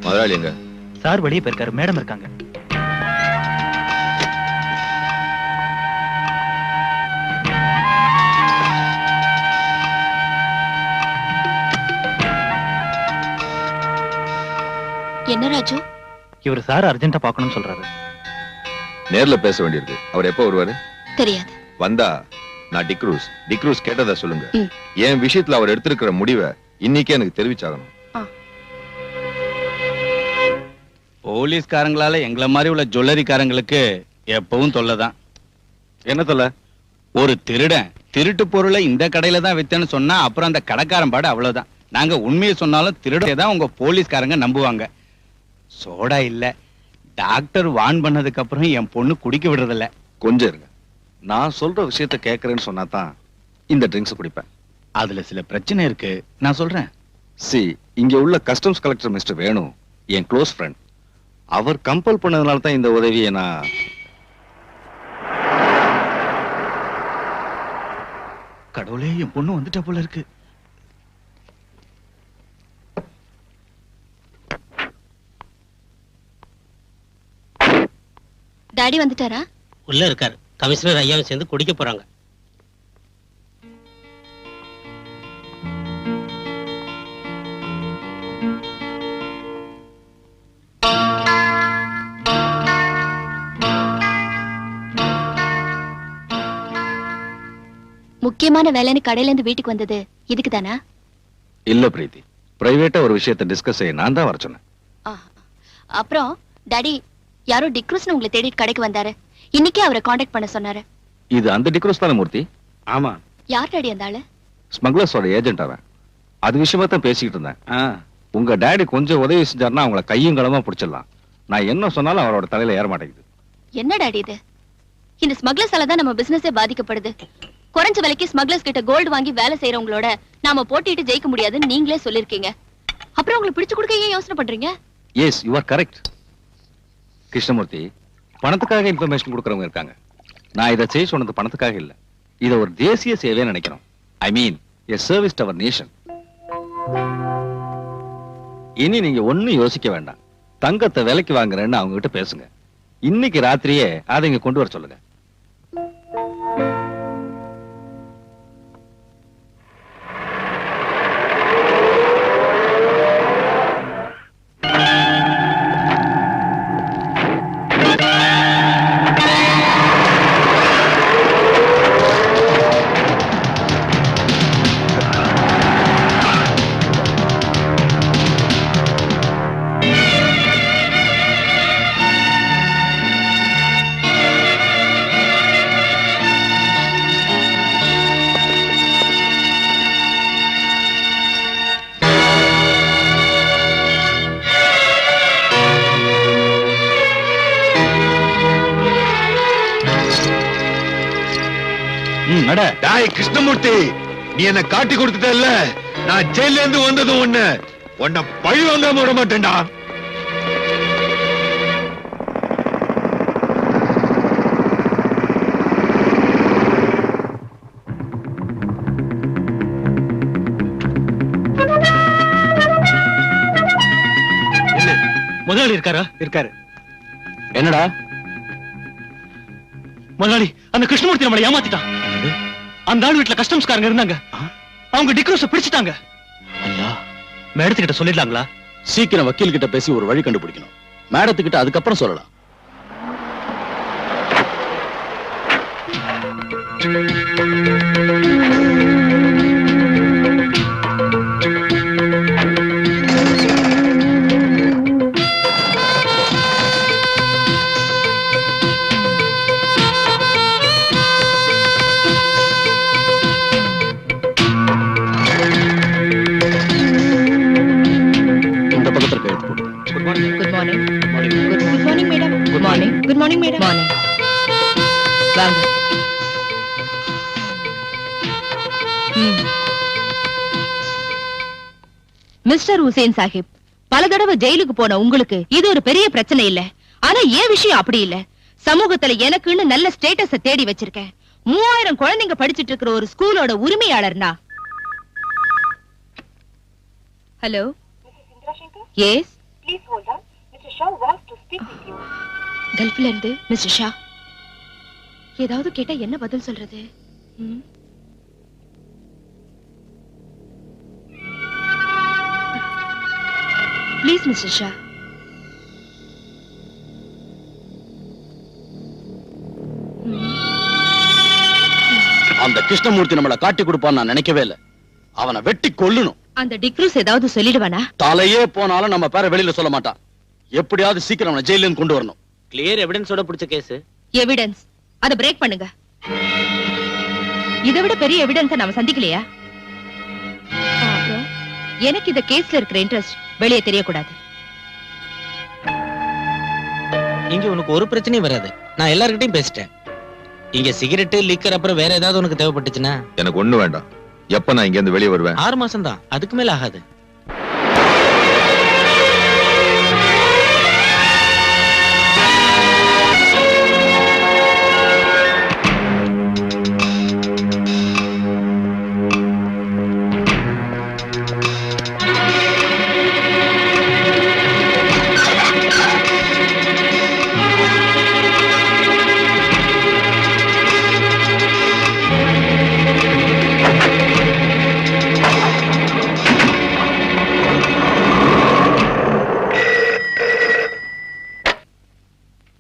முதலாளி எங்க? சார் வெளியே போயிருக்காரு, மேடம் இருக்காங்க. என்ன ராஜு? இவர் சார் அர்ஜென்ட்டா பார்க்கணும்னு சொல்றாரு. நேர்ல பேச வேண்டியிருக்கு. அவர் எப்போ வருவாரு? தெரியாது. வந்தா நான் டிக்ரூஸ் கேட்டதா சொல்லுங்க. என் விஷயத்துல அவர் எடுத்திருக்கிற முடிவை இன்னைக்கே எனக்கு தெரிவிச்சாகணும். போலீஸ்காரங்களால எங்களை மாதிரி உள்ள ஜுவல்லரிக்காரங்களுக்கு எப்பவும் தொல்லைதான். என்ன தொல்லை? ஒரு திருடன் திருட்டு பொருளை இந்த கடையில தான் வித்தேன்னு சொன்னா அப்புறம் அந்த கடைக்காரன் பாடு அவ்வளவுதான். நாங்க உண்மையை சொன்னாலும் திருடே தான் உங்க போலீஸ்காரங்க நம்புவாங்க. சோடா இல்ல, டாக்டர் வான் பண்ணதுக்கு அப்புறம் என் பொண்ணு குடிக்க விடுறதில்ல. கொஞ்சம் இருங்க, நான் சொல்ற விஷயத்த கேட்கறேன்னு சொன்னா தான் இந்த ட்ரிங்க்ஸ் குடிப்பேன். அதுல சில பிரச்சனை இருக்கு, நான் சொல்றேன். இங்க உள்ள கஸ்டம்ஸ் கலெக்டர் மிஸ்டர் வேணு என் க்ளோஸ் ஃப்ரெண்ட். அவர் கம்பல் பண்ணதுனால தான் இந்த உதவியை நான். கடவுளே, என் பொண்ணு வந்துட்ட போல இருக்கு. டாடி வந்துட்டாரா? உள்ள இருக்காரு. கமிஷனர் ஐயாவை சேர்ந்து குடிக்க போறாங்க. முக்கியமான வேலைன்னு கடையில இருந்து வீட்டுக்கு வந்தது இதுக்கு தானா? இல்ல பிரீத்தி, பிரைவேட்டா ஒரு விஷயத்தை டிஸ்கஸ் செய்ய நான் தான் வர சொன்னேன். அப்புறம் டாடி, யாரோ டிக்ரூஸ்னு உங்களை தேடிட்டு கடைக்கு வந்தாரு. இன்னைக்கே அவரை காண்டாக்ட் பண்ண சொன்னாரு. இது அந்த டிக்ரூஸ் தானே மூர்த்தி? ஆமா. யார் டாடி அந்த ஆளு? ஸ்மக்லர்ஸோட ஏஜென்ட் அவன். அது விஷயமா தான் பேசிக்கிட்டு இருந்தேன். உங்க டாடி கொஞ்சம் உதவி செஞ்சாருன்னா அவங்கள கையும் களமா பிடிச்சிடலாம். நான் என்ன சொன்னாலும் அவரோட தலையில ஏற மாட்டேங்குது. என்ன டாடி இது? இந்த ஸ்மக்லர்ஸால தான் நம்ம பிசினஸே பாதிக்கப்படுது. குறைஞ்ச விலைக்கு ஸ்மக்லர்ஸ் கிட்ட கோல்டு வாங்கி வேலை செய்யறவங்களோட நாம போட்டிட்டு ஜெயிக்க முடியாதுன்னு நீங்களே சொல்லிருக்கீங்க. அப்புறம் உங்களுக்கு பிடிச்சு கொடுக்க ஏன் யோசனை பண்றீங்க? Yes, you are correct. Krishnamurthy, பணத்துக்காக இன்ஃபர்மேஷன் கொடுக்கறவங்க இருக்காங்க. நான் இதை செய்ய சொன்னது பணத்துக்காக இல்ல. இதை ஒரு தேசிய சேவையை நினைக்கிறோம். I mean a service to our nation. இனி நீங்க ஒண்ணும் யோசிக்க வேண்டாம். தங்கத்தை விலைக்கு வாங்குறேன்னு அவங்க கிட்ட பேசுங்க. இன்னைக்கு ராத்திரியே அதை இங்க கொண்டு வர சொல்லுங்க. கிருஷ்ணமூர்த்தி, நீ என்ன காட்டி கொடுத்துட்டல்ல, நான் ஜெயில இருந்து வந்ததும் உன்னை பழி வாங்காம விட மாட்டேன்டா. முதலாளி இருக்காரா? இருக்காரு. என்னடா முதலாளி, அந்த கிருஷ்ணமூர்த்தி நம்மளை ஏமாத்திட்டான். அந்த ஆள் வீட்டுல கஸ்டம்ஸ்காரங்க இருந்தாங்க. அவங்க டிக்ரூஸ பிடிச்சிட்டாங்க. ஐயா, மேடத்துக்கிட்ட சொல்லிடலாங்களா? சீக்கிரம் வக்கீல் கிட்ட பேசி ஒரு வழி கண்டுபிடிக்கணும். மேடத்துக்கிட்ட அதுக்கப்புறம் சொல்லலாம். மிஸ்டர் ஹுசேன் சாஹிப், பல தடவை ஜெயிலுக்கு போன உங்களுக்கு இது ஒரு பெரிய பிரச்சனை இல்ல. ஆனா ஏன் விஷயம் அப்படி இல்ல. சமூகத்துல எனக்குன்னு நல்ல ஸ்டேட்டஸ தேடி வச்சிருக்கேன். 3000 குழந்தைங்க படிச்சிட்டு இருக்கிற ஒரு ஸ்கூலோட உரிமையாளர்னா. Hello, yes, Please hold on. Mr. Shaw wants to speak with you. கல்ஃப்ல இருந்து மிஸ்டர் ஷா. ஏதாவது கேட்டா என்ன பதில் சொல்றது? Please mister Shah. அந்த கிருஷ்ணமூர்த்தி நம்மள காட்டி கொடுப்பான்னு நான் நினைக்கவே இல்ல. அவனை வெட்டி கொல்லணும். அந்த டிக்ரூஸ் ஏதாவது சொல்லிடுவானா? தலையே போனாலும் நம்ம பேரை வெளியில சொல்ல மாட்டான். எப்படியாவது சீக்கிரம் அவனை ஜெயில இருந்து கொண்டு வரணும். கிளியர் எவிடன்ஸோட பிடிச்ச கேஸ். எவிடன்ஸ் அத பிரேக் பண்ணுங்க. இதை விட பெரிய எவிடன்ஸ் நாம சந்திக்கலையா? அப்புறம் எனக்கு இந்த கேஸ்ல இருக்கிற இன்ட்ரெஸ்ட் வெளியே தெரியக்கூடாது. இங்க உனக்கு ஒரு பிரச்சனையும் வராது. நான் எல்லார்கிட்டயும் பேசிட்டேன். இங்க சிகரெட் லிக்கர் அப்புறம் வேற ஏதாவது உனக்கு தேவைப்பட்டுச்சுன்னா எனக்கு ஒண்ணு வேண்டாம். எப்ப நான் இங்க இருந்து வெளியே வருவேன்? 6 மாசம் தான், அதுக்கு மேல ஆகாது.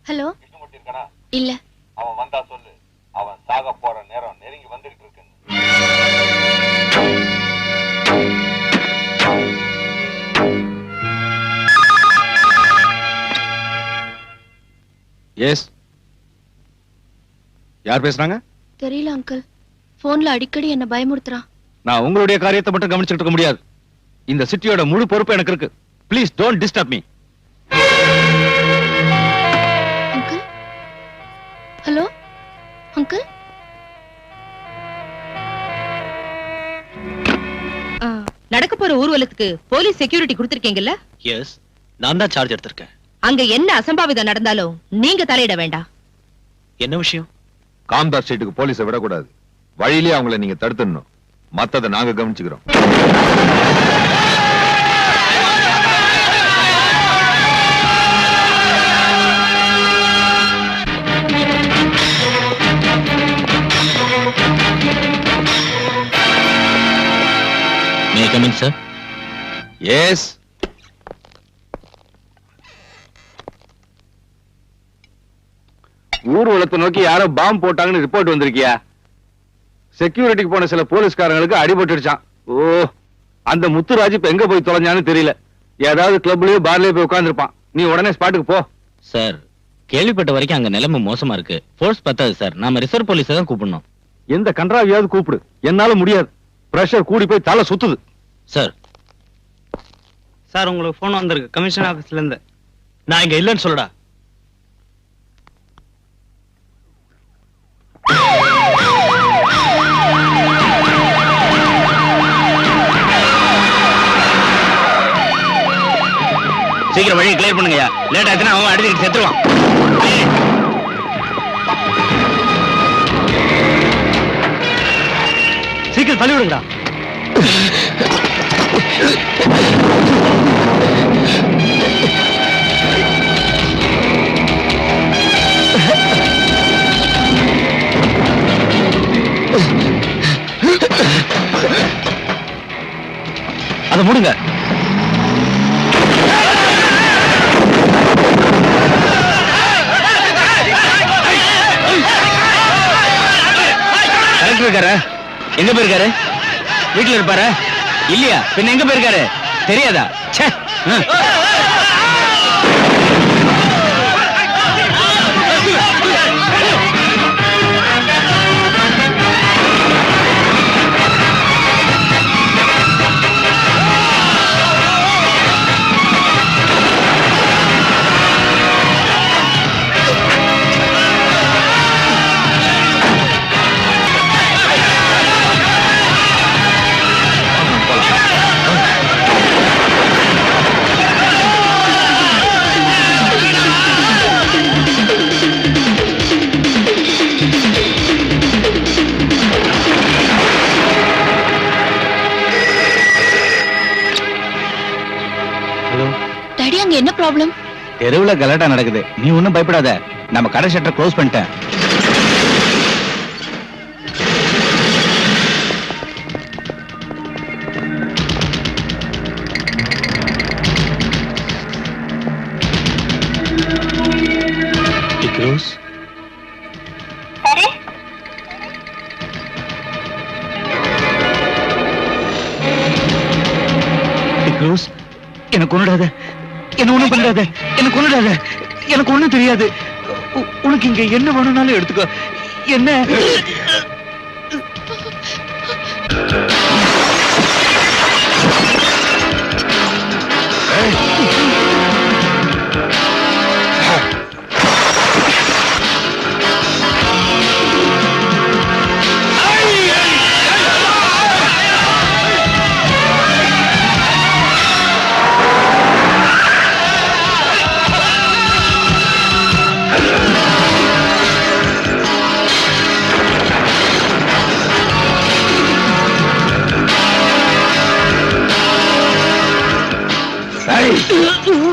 ஹலோ, இல்ல. அவன் வந்தா சொல்லு. அவன் சாக போற நேரம் நெருங்கி வந்துகிட்டு இருக்கு. எஸ், யார் பேசுறாங்க? தெரியல அங்கிள். போன்ல அடிக்கடி என்ன பயமுறுத்துறான். நான் உங்களுடைய காரியத்தை மட்டும் கவனிச்சுட்டு இருக்க முடியாது. இந்த சிட்டியோட முழு பொறுப்பு எனக்கு இருக்கு. Please don't disturb me. Uncle, hello uncle. நடக்க போற ஊர்வலத்துக்கு போலீஸ் செக்யூரிட்டி கொடுத்திருக்கீங்கல்ல? எஸ், நான் தான் சார்ஜ் எடுத்திருக்கேன். அங்க என்ன அசம்பாவிதம் நடந்தாலும் நீங்க தலையிட வேண்டாம். என்ன விஷயம்? காம்தார் ஸ்ட்ரீட்டுக்கு போலீஸை விடக்கூடாது. வழியிலே அவங்கள நீங்க தடுத்துடணும். மத்ததை நாங்க கவனிச்சுக்கிறோம். May I come in, sir? Yes. ஊர்வலத்தை நோக்கி யாரோ பாம்பு போட்டாங்கன்னு ரிப்போர்ட் வந்திருக்கியா? செக்யூரிட்டிக்கு போன சில போலீஸ்காரங்களுக்கு அடிபட்டுடுச்சான். ஓ, அந்த முத்துராஜ் இப்ப எங்க போய் தொலைஞ்சான்னு தெரியல. ஏதாவது கிளப்லயோ பார்லயோ போய் உட்கார்ந்துருப்பான். நீ உடனே ஸ்பாட்டுக்கு போ. சார், கேள்விப்பட்ட வரைக்கும் அங்க நிலைமை மோசமா இருக்கு. ஃபோர்ஸ் பத்தாது சார். நாம ரிசர்வ் போலீஸை தான் கூப்பிடணும். எந்த கன்றாவியாவது கூப்பிடு. என்னால முடியாது. பிரஷர் கூடி போய் தலை சுத்துது. சார், சார் உங்களுக்கு போன் வந்திருக்கு கமிஷன் ஆபீஸ்ல இருந்து. நான் இங்க இல்லைன்னு சொல்லடா. சீக்கிரம் வழியை கிளியர் பண்ணுங்கயா. லேட் ஆச்சுன்னா அவன் அடிச்சுட்டு செத்துருவான். சீக்கிரம் தள்ளி விடுங்கடா. அதை மூடுங்க. கலெக்டர் இருக்காரு. எங்க போயிருக்காரு? வீட்டுல இருப்பாரு இல்லையா? பின்ன எங்க போயிருக்காரு தெரியாதா? ச்சே. டாடி, ஏன் அங்க என்ன ப்ராப்ளம்? தெருவுல கலாட்டா நடக்குது. நீ ஒண்ணும் பயப்படாத. நம்ம கடை ஷட்டர் க்ளோஸ் பண்ணிட்டேன். டிக்ரோஸ் டிக்ரோஸ் எனக்கு ஒண்ணுடாத, என்ன ஒண்ணும் பண்ணாத, எனக்கு ஒண்ணுடாத, எனக்கு ஒண்ணும் தெரியாது. உனக்கு இங்க என்ன வேணும்னாலும் எடுத்துக்கோ. என்ன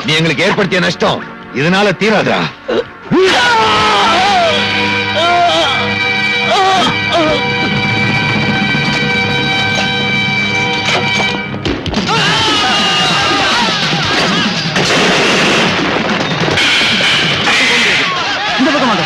நீ எங்களுக்கு ஏற்படுத்திய நஷ்டம் இதனால தீராதா? இந்த பக்கமாக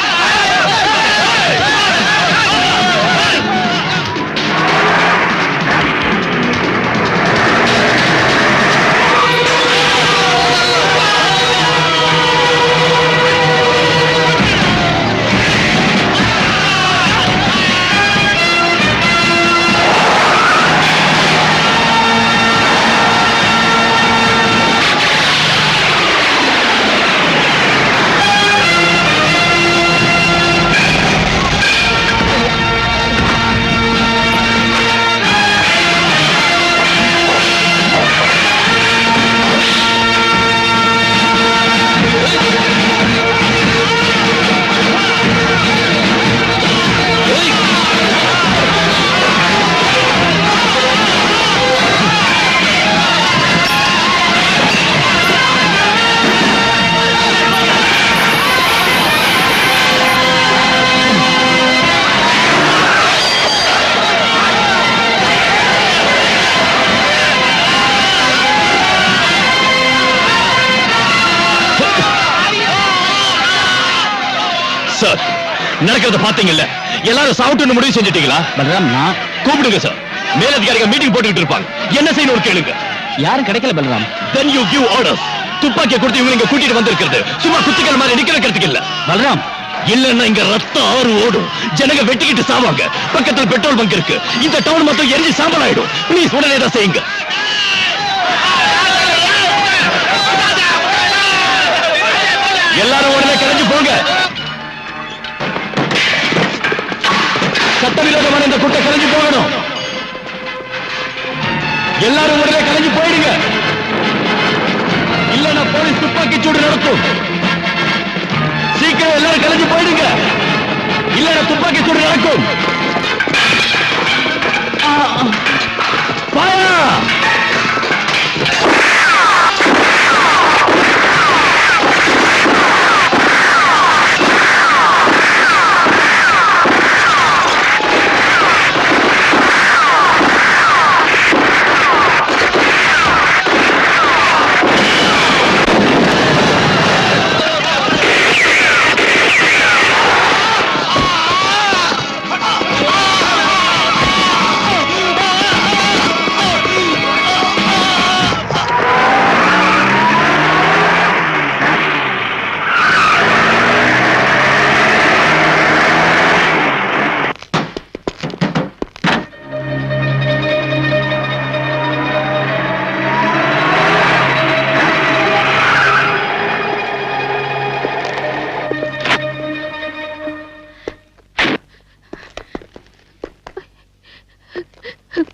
சார், நடக்கிறத பாத்தீங்கல்ல, எல்லாரும் சாவுட்டு முடிவு செஞ்சுட்டீங்களா? பலராம், நான் கூப்பிடுங்க சார். மேலதிகாரிகள் மீட்டிங் போட்டுக்கிட்டு இருப்பாங்க. என்ன செய்யணும் கேளுங்க. யாரும் கிடைக்கல Balram. Then you give orders. துப்பாக்கியை கொடுத்து இவங்க கூட்டிட்டு வந்திருக்கிறது சும்மா குத்திகள் மாதிரி நிக்க வைக்கிறதுக்கு இல்ல. பலராம், இல்லன்னா இங்க ரத்தம் ஆறு ஓடும், ஜனங்க வெட்டிக்கிட்டு சாவாங்க. பக்கத்துல பெட்ரோல் பங்க் இருக்கு, இந்த டவுன் மொத்தம் எரிஞ்சு சாம்பல் ஆயிடும். ப்ளீஸ் உடனே தான் செய்யுங்க. எல்லாரும் உடனே கிளம்பி போங்க. சட்டவிரோதமான இந்த கூட்டம் கிளம்பி போகணும். எல்லாரும் உடனே கிளம்பி போயிடுங்க. இல்லன்னா போலீஸ் துப்பாக்கி சூடு நடத்தும். சீக்கிரம் எல்லாரும் கிளம்பி போயிடுங்க. இல்லன்னா துப்பாக்கி சூடு நடக்கும்.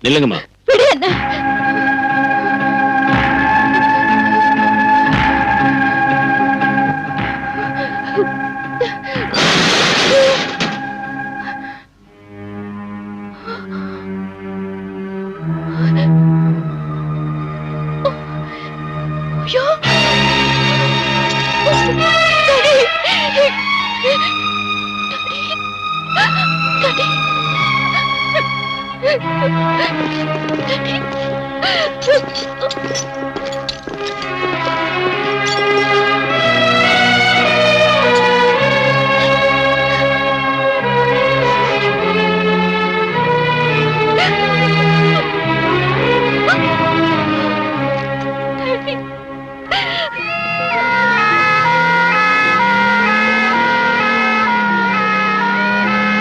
நில்லுங்கம்மா. விடு என்ன. ஐயோ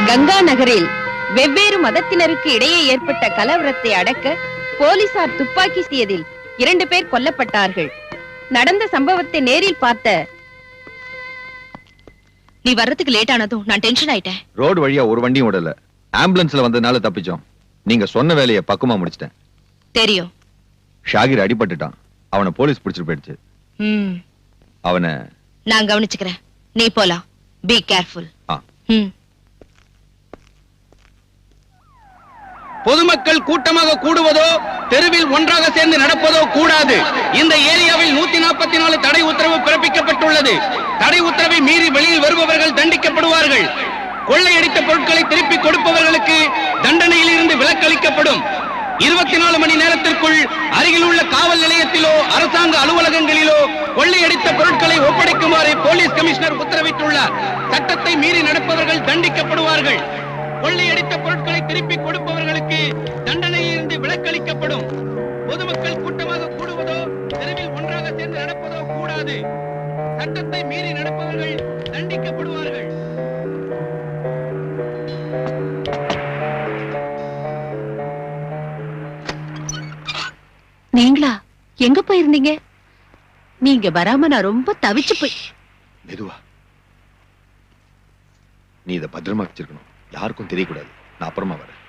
கங்கா நகரில் வெவ்வேறு மதத்தினருக்கு இடையே ஏற்பட்ட கலவரத்தை அடக்க போலீசார் துப்பாக்கி வீசியதில் 2 பேர் கொல்லப்பட்டார்கள். நடந்த சம்பவத்தை நேரில் பார்த்த நீ வர்றதுக்கு லேட் ஆனதும் நான் டென்ஷன் ஆயிட்டேன். ரோடு வழியா ஒரு வண்டியும் விடல, ஆம்புலன்ஸ்ல வந்ததுனால தப்பிச்சோம். நீங்க சொன்ன வேலையை பக்குவமா முடிச்சிட்டேன். தெரியும். ஷாகிர் அடிபட்டுட்டான், அவனை போலீஸ் பிடிச்சிட்டு போயிடுச்சு. அவனை நான் கவனிச்சுக்கிறேன், நீ போலாம். Be careful. பொதுமக்கள் கூட்டமாக கூடுவதோ தெருவில் ஒன்றாக சேர்ந்து நடப்பதோ கூடாது. இந்த ஏரியாவில் 144 தடை உத்தரவு பிறப்பிக்கப்பட்டுள்ளது. தடை உத்தரவை மீறி வெளியில் வருபவர்கள் தண்டிக்கப்படுவார்கள். கொள்ளையடித்த பொருட்களை திருப்பி கொடுப்பவர்களுக்கு தண்டனையில் இருந்து விலக்களிக்கப்படும். 24 மணி நேரத்திற்குள் அருகில் உள்ள காவல் நிலையத்திலோ அரசாங்க அலுவலகங்களிலோ கொள்ளையடித்த பொருட்களை ஒப்படைக்குமாறு போலீஸ் கமிஷனர் உத்தரவிட்டுள்ளார். சட்டத்தை மீறி நடப்பவர்கள் தண்டிக்கப்படுவார்கள். கொள்ளையடித்த பொருட்களை திருப்பி கொடுப்பவர்களுக்கு தண்டனையில் இருந்து விலக்களிக்கப்படும். பொதுமக்கள் கூட்டமாக கூடுவதோ தெருவில் ஒன்றாக சேர்ந்து நடப்பதோ கூடாது. சட்டத்தை மீறி நடப்பவர்கள் தண்டிக்கப்படுவார்கள். நீங்களா எங்க போயிருந்தீங்க? நீங்க வராம நான் ரொம்ப தவிச்சு போய். மெதுவா, நீ இதை பத்திரமா வச்சிருக்கணும், யாருக்கும் தெரியக்கூடாது. நான் அப்புறமா வரேன்.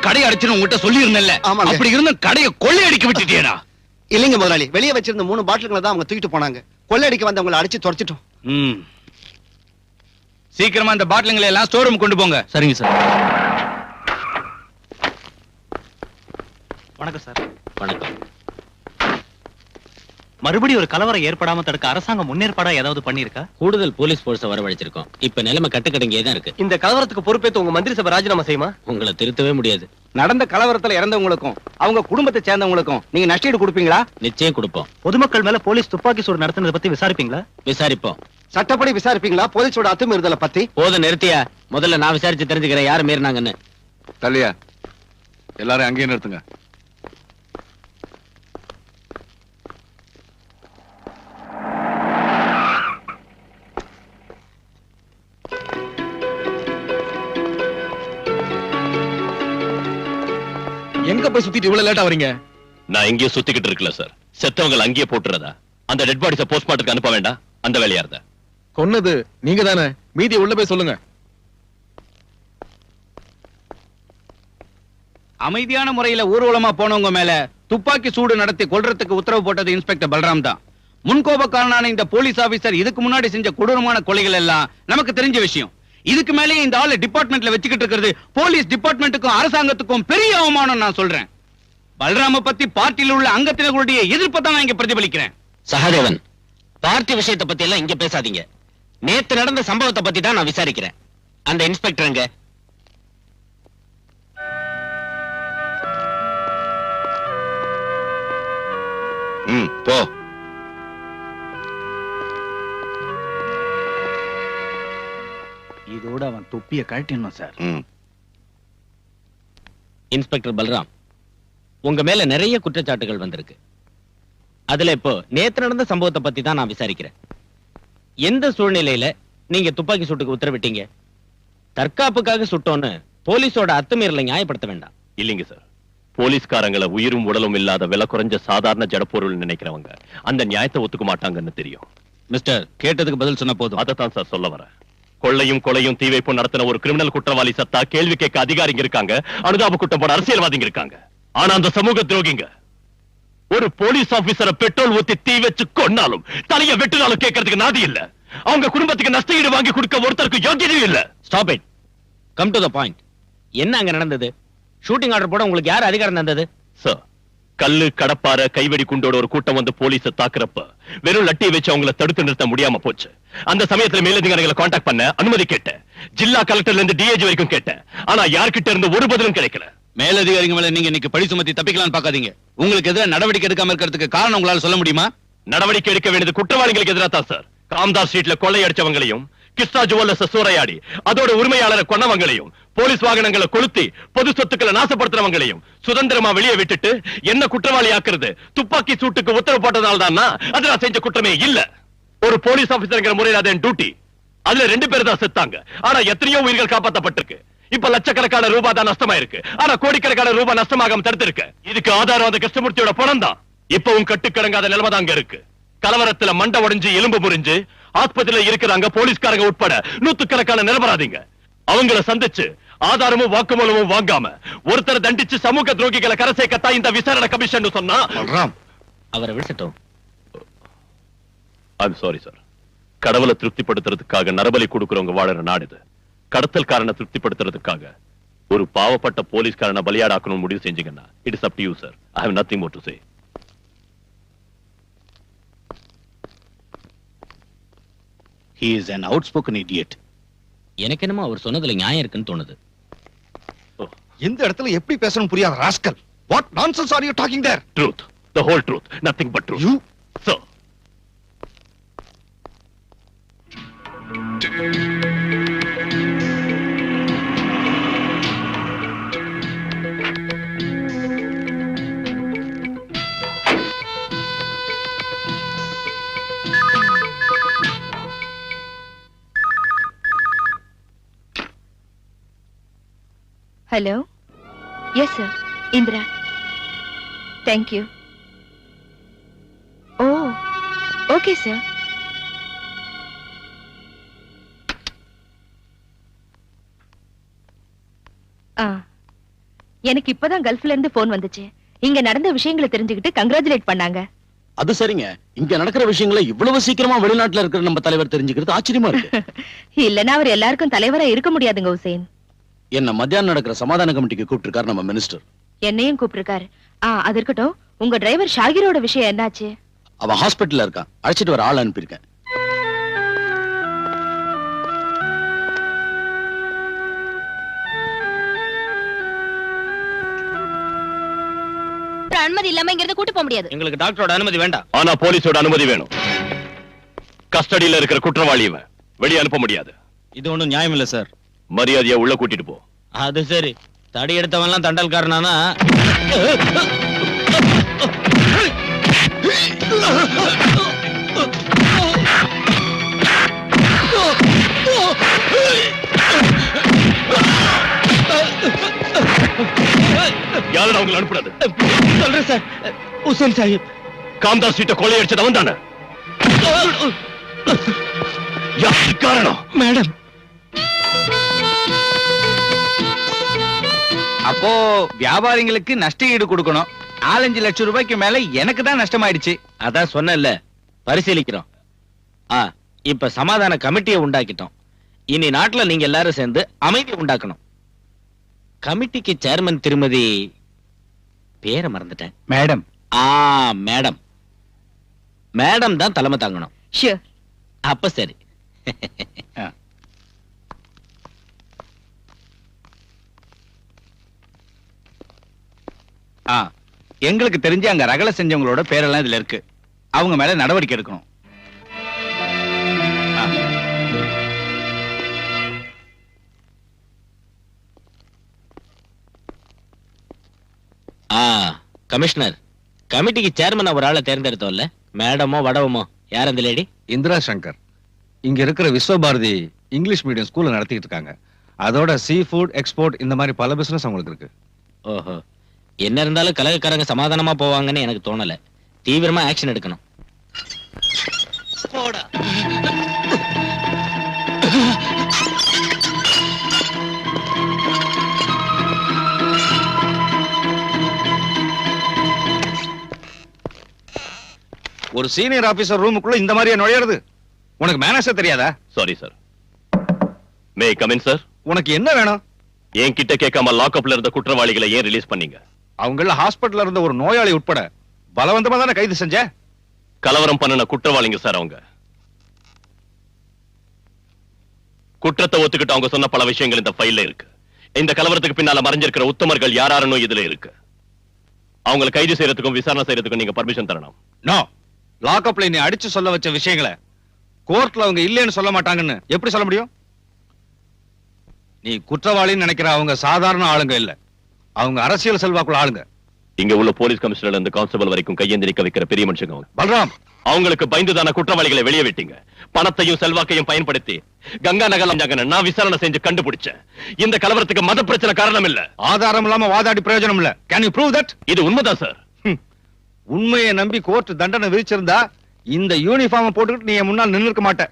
கடை அடிச்சு உங்ககிட்ட சொல்லி இருந்தேன்ல, அப்படி இருந்த கடையை கொள்ளையடிக்க விட்டுட்டேனா? இல்லைங்க முதலாளி, வெளியே வச்சிருந்த 3 பாட்டில்களை தான் அவங்க தூக்கிட்டு போனாங்க. கொள்ளையடிக்க வந்தவங்களை அடிச்சு துரத்திட்டோம். சீக்கிரமா இந்த பாட்டில்களை எல்லாம் ஸ்டோர் ரூம் கொண்டு போங்க. சரிங்க சார். வணக்கம் சார். வணக்கம். மறுபடியும் ஒரு கலவரம் ஏற்படாம தடுக்க அரசாங்கம் முன்னேற்பாடா ஏதாவது பண்ணிருக்கா? கூடுதல் போலீஸ் போர்ஸை வரவழைச்சிருக்கோம். இப்ப நிலைமை கட்டுக்கடங்கே தான் இருக்கு. இந்த கலவரத்துக்கு பொறுப்பேற்று உங்க மந்திரி சபை ராஜினாமா செய்யுமா? உங்களை திருத்தவே முடியாது. நடந்த கலவரத்துல இறந்தவங்களுக்கும் அவங்க குடும்பத்தை சேர்ந்தவங்களுக்கும் நீங்க நஷ்டஈடு கொடுப்பீங்களா? நிச்சயம் கொடுப்போம். பொதுமக்கள் மேல போலீஸ் துப்பாக்கி சூடு நடத்துனதை பத்தி விசாரிப்பீங்களா? விசாரிப்போம். சட்டப்படி விசாரிப்பீங்களா போலீஸோட அத்துமீறுதலை பத்தி? போத நிறுத்தியா, முதல்ல நான் விசாரிச்சு தெரிஞ்சுக்கிறேன் யாரு மீறினாங்கன்னு. தள்ளியா, எல்லாரும் அங்கேயே நிறுத்துங்க. எங்க போய் சுத்திட்டு இவ்வளவு லேட்டா வரீங்க? நான் இங்கே சுத்திக்கிட்டு இருக்கல சார். செத்தவங்க அங்கேயே போட்டுறதா? அந்த டெட் பாடிஸ போஸ்ட்மார்ட்டத்துக்கு அனுப்ப வேண்டாம், அந்த வேலையா இருந்தா? கொன்னது நீங்க தானே, மீதி உள்ள போய் சொல்லுங்க. அமைதியான முறையில ஊர்வலமா போனவங்க மேல துப்பாக்கி சூடு நடத்தி கொல்றதுக்கு உத்தரவு போட்டது இன்ஸ்பெக்டர் பல்ராம் தான். முன்கோபக்காரனான இந்த போலீஸ் ஆபீசர் இதுக்கு முன்னாடி செஞ்ச கொடூரமான கொலைகள் எல்லாம் நமக்கு தெரிஞ்ச விஷயம். இதுக்கு மேலே இந்த ஆளு டிபார்ட்மெண்ட்ல வச்சுக்கிட்டு இருக்கிறது போலீஸ் டிபார்ட்மெண்ட்டுக்கும் அரசாங்கத்துக்கும் பெரிய அவமானம் நான் சொல்றேன். பல்ராம பத்தி பார்ட்டியில் உள்ள அங்கத்தினர்களுடைய எதிர்ப்பை தான் நான் இங்க பிரதிபலிக்கிறேன். சகாதேவன், பார்ட்டி விஷயத்தை பத்தி எல்லாம் இங்க பேசாதீங்க. நேத்து நடந்த சம்பவத்தை பத்தி தான் நான் விசாரிக்கிறேன். அந்த இன்ஸ்பெக்டர் எங்க? போ. இதோட அவன் தொப்பிய கழட்டிடணும் சார். இன்ஸ்பெக்டர் பல்ராம், உங்க மேல நிறைய குற்றச்சாட்டுகள் வந்திருக்கு. அதுல இப்போ நேத்து நடந்த சம்பவத்தை பத்தி தான் நான் விசாரிக்கிறேன். எந்த சூழ்நிலையில நீங்க துப்பாக்கி சூட்டுக்கு உத்தரவிட்டீங்க? தற்காப்புக்காக சுட்டோன்னு போலீஸோட அத்துமீறலை நியாயப்படுத்த வேண்டாம். இல்லைங்க சார், போலீஸ்காரங்களை உயிரும் உடலும் இல்லாத விலை குறைஞ்ச சாதாரண ஜடப்பொருள் நினைக்கிறவங்க அந்த நியாயத்தை ஒத்துக்க மாட்டாங்கன்னு தெரியும். மிஸ்டர், கேட்டதுக்கு பதில் சொன்ன போதும். அதைத்தான் சார் சொல்ல வரேன். கொள்ளையும் கொலையும் தீ வைப்பும் நடத்தின ஒரு கிரிமினல் குற்றவாளி சத்தா கேள்வி கேட்க அதிகாரிங்க இருக்காங்க, அனுதாப குற்றம் போட அரசியல்வாதிங்க இருக்காங்க. ஆனா அந்த சமூக துரோகிங்க ஒரு போலீஸ் ஆபீசரை பெட்ரோல் ஊத்தி தீ வச்சு கொன்னாலும் தலைய வெட்டினாலும் கேட்கறதுக்கு நாதி இல்ல. அவங்க குடும்பத்துக்கு நஷ்ட ஈடு வாங்கி கொடுக்க ஒருத்தருக்கு யோகியதையும் இல்ல. Stop it. Come to the point. என்ன அங்க நடந்தது? ஷூட்டிங் ஆர்டர் போட உங்களுக்கு யார் அதிகாரம் தந்தது? சார், கல்லு கடப்பார கைவெடி குண்டோட ஒரு கூட்டம் வந்து போலீஸை தாக்குறப்ப வெறும் லட்டியை வச்சு அவங்கள தடுத்து நிறுத்த முடியாம போச்சு. அந்த சமயத்துல மேலதிகாரிகளை காண்டாக்ட் பண்ண அனுமதி கேட்டேன். ஜில்லா கலெக்டர்ல இருந்து டிஐஜி வரைக்கும் கேட்டேன். ஆனா யார்கிட்ட இருந்து ஒரு பதிலும் கிடைக்கல. மேலதிகாரிங்க மேல நீங்க இன்னைக்கு பழி சுமத்தி தப்பிக்கலாம்னு பாக்காதீங்க. உங்களுக்கு எதிராக நடவடிக்கை எடுக்காம இருக்கிறதுக்கு காரணம் உங்களால சொல்ல முடியுமா? நடவடிக்கை எடுக்க வேண்டியது குற்றவாளிகளுக்கு எதிராக தான் சார். காம்தார் ஸ்ட்ரீட்ல கொள்ளையடிச்சவங்களையும், கிருஷ்ணா ஜுவல்லர்ஸ் சூறையாடி அதோட உரிமையாளரை கொன்னவங்களையும், போலீஸ் வாகனங்களை கொளுத்தி பொது சொத்துக்களை நாசப்படுத்துறவங்களையும் சுதந்திரமா வெளியே விட்டுட்டு என்ன குற்றவாளி ஆக்குறது துப்பாக்கி சூட்டுக்கு உத்தரவு போட்டதால் தான் அது நான் செஞ்ச குற்றமே இல்ல. ஒரு போலீஸ் ஆபீசர்ங்கிற முறையில் அது என் டியூட்டி. அதுல 2 பேர் தான் செத்தாங்க. ஆனா எத்தனையோ உயிர்கள் காப்பாற்றப்பட்டிருக்கு. இப்ப லட்சக்கணக்கான ரூபாய் தான் நஷ்டமா இருக்கு. ஆனா கோடிக்கணக்கான ரூபாய் நஷ்டமாகாம தடுத்திருக்கு. இதுக்கு ஆதாரம் அந்த கிருஷ்ணமூர்த்தியோட பணம் தான். இப்பவும் கட்டுக்கடங்காத நிலைமை தான் அங்க இருக்கு. கலவரத்துல மண்டை உடைஞ்சு எலும்பு முறிஞ்சு ஆஸ்பத்திரியில இருக்கிறாங்க போலீஸ்காரங்க உட்பட நூத்துக்கணக்கான நிரபராதிங்க. அவங்கள சந்திச்சு ஆதாரமும் வாக்குமூலமும் வாங்காம ஒருத்தரை தண்டிச்சு சமூக துரோகிகளை கரை சேர்க்கத்தான் இந்த விசாரணை கமிஷன் சொன்னா அவரை விடுசட்டும். I'm sorry sir. கடவுளை திருப்திப்படுத்துறதுக்காக நரபலி கொடுக்கறவங்க வாழற நாடு இது. கடத்தல்காரனை திருப்திப்படுத்துறதுக்காக ஒரு பாவப்பட்ட போலீஸ்காரனை பலியாடாக்கணும்னு முடிவு செஞ்சீங்கன்னா it is up to you sir. I have nothing more to say. He is an outspoken idiot. எனக்கு என்னமோ அவர் சொன்னதுல நியாயம் இருக்குன்னு தோணுது. எந்த இடத்துல எப்படி பேசணும் புரியாத rascal. What nonsense are you talking there? Truth. The whole truth. Nothing but truth. You? Sir. Hello? Yes, sir. Indra. Thank you. Oh, okay, sir. எனக்கு இப்பதான் கல்ஃப்ல இருந்து போன் வந்துச்சு. இங்க நடந்த விஷயங்களை தெரிஞ்சுக்கிட்டு கங்க்ராச்சுலேட் பண்ணாங்க. அது சரிங்க. இங்க நடக்கிற விஷயங்களை இவ்வளவு சீக்கிரமா வெளிநாட்டுல இருக்கிற நம்ம தலைவர் தெரிஞ்சுக்கிறது ஆச்சரியமா இருக்கு. இல்லன்னா அவர் எல்லாருக்கும் தலைவரா இருக்க முடியாதுங்க ஹுசேன். என்ன மத்தியானம் நடக்கிற சமாதான கமிட்டிக்கு கூப்பிட்டிருக்காரு நம்ம மினிஸ்டர். என்னையும் கூப்பிட்டிருக்காரு. அது இருக்கட்டும், உங்க டிரைவர் ஷாகிரோட விஷயம் என்னாச்சு? அவன் ஹாஸ்பிட்டல்ல இருக்கான். அழைச்சிட்டு வர ஆள் அனுப்பியிருக்கேன். அனுமதி இல்லாம இங்க கூட்டு போக முடியாது. எங்களுக்கு டாக்டரோட அனுமதி வேண்டாம். ஆனா போலீஸோட அனுமதி வேணும். கஸ்டடியில இருக்கிற குற்றவாளியை வெளியே அனுப்ப முடியாது. இது ஒண்ணும் நியாயம் இல்ல சார். மரியாதையா உள்ள கூட்டிட்டு போ. அது சரி. தடி எடுத்தவன் எல்லாம் தண்டல்காரனானா? யாரும் அவங்களை அனுப்புறது? சொல்றேன் சார். ஹுசேன் சாஹிப் காம்தார் ஸ்ட்ரீட்டை கொள்ளையடிச்சது அவன் தானே? யாரு காரணம்? மேடம். அப்போ வியாபாரிகளுக்கு நஷ்ட ஈடு கொடுக்கணும். 4-5 லட்சம் ரூபாய்க்கு மேல எனக்கு தான் நஷ்டமாயிடுச்சு. அதான் சொன்னேன்ல, பரிசீலிக்கிறோம். இப்ப சமாதான கமிட்டியை உண்டாக்கிட்டோம். இனி நாட்டுல நீங்க எல்லாரும் சேர்ந்து அமைதி உண்டாக்கணும். கமிட்டிக்கு சேர்மன் திருமதி பேரை மறந்துட்டேன். மேடம். மேடம். மேடம் தான் தலைமை தாங்கணும். ஷூர். அப்ப சரி. எங்களுக்கு தெரிஞ்சு அங்க ரகலை செஞ்சவங்களோட பேரெல்லாம் இதுல இருக்கு. அவங்க மேல நடவடிக்கை எடுக்கணும். கமிஷனர், கமிட்டிக்கு சேர்மன் ஒரு ஆளை தேர்ந்தெடுத்தோம்ல, மேடமோ வடவமோ யார் அந்த லேடி? இந்திரா சங்கர். இங்க இருக்கிற விஸ்வபாரதி இங்கிலீஷ் மீடியம் ஸ்கூல்ல நடத்திட்டு இருக்காங்க. அதோட சீ ஃபுட் எக்ஸ்போர்ட் இந்த மாதிரி பல பிசினஸ் அவங்களுக்கு இருக்கு. ஓஹோ. என்ன இருந்தாலும் கலகக்காரங்க சமாதானமா போவாங்கன்னு எனக்கு தோணல. தீவிரமா ஆக்ஷன் எடுக்கணும். ஒரு சீனியர் ஆபீசர் ரூமுக்குள்ள இந்த மாதிரியா நுழையிறது? உனக்கு மேனேஜர் தெரியாதா? Sorry sir. May come in sir. உனக்கு என்ன வேணும்? என் கிட்ட கேட்காம லாக்அப்ல இருந்த குற்றவாளிகளை ஏன் ரிலீஸ் பண்ணீங்க? அவங்கள ஹாஸ்பிடல்ல இருந்த ஒரு நோயாளி உட்பட பலவந்தமா தானே கைது செஞ்ச? கலவரம் பண்ணின குற்றவாளிங்க சார் அவங்க. குற்றத்தை ஒத்துக்கிட்டு அவங்க சொன்ன பல விஷயங்கள் இந்த ஃபைல்ல இருக்கு. இந்த கலவரத்துக்கு பின்னால மறைஞ்சிருக்கிற உத்தமர்கள் யாராருன்னு இதுல இருக்கு. அவங்களை கைது செய்யறதுக்கும் விசாரணை செய்யறதுக்கும் நீங்க பர்மிஷன் தரணும். நோ. லாக்அப்ல நீ அடிச்சு சொல்ல வச்ச விஷயங்களை கோர்ட்ல அவங்க இல்லைன்னு சொல்ல மாட்டாங்கன்னு எப்படி சொல்ல முடியும்? நீ குற்றவாளின்னு நினைக்கிற அவங்க சாதாரண ஆளுங்க இல்ல, அவங்க அரசியல் செல்வாக்குள்ள ஆளுங்க. இங்க உள்ள போலீஸ் கமிஷனர் இருந்து கான்ஸ்டபிள் வரைக்கும் கையேந்தி நிக்க வைக்கிற பெரிய மனுஷங்க அவங்க. பல்ராம், அவங்களுக்கு பயந்துதான குற்றவாளிகளை வெளியே விட்டீங்க. பணத்தையும் செல்வாக்கையும் பயன்படுத்தி கங்கா நகர் நான் விசாரணை செஞ்சு கண்டுபிடிச்சேன். இந்த கலவரத்துக்கு மத பிரச்சனை காரணம் இல்ல. ஆதாரம் இல்லாம வாதாடி பிரயோஜனம் இல்ல. Can you prove that? இது உண்மைதான் சார். உண்மையை நம்பி கோர்ட் தண்டனை விதிச்சிருந்தா இந்த யூனிஃபார்ம் போட்டுக்கிட்டு நீ முன்னால் நின்று இருக்க மாட்ட.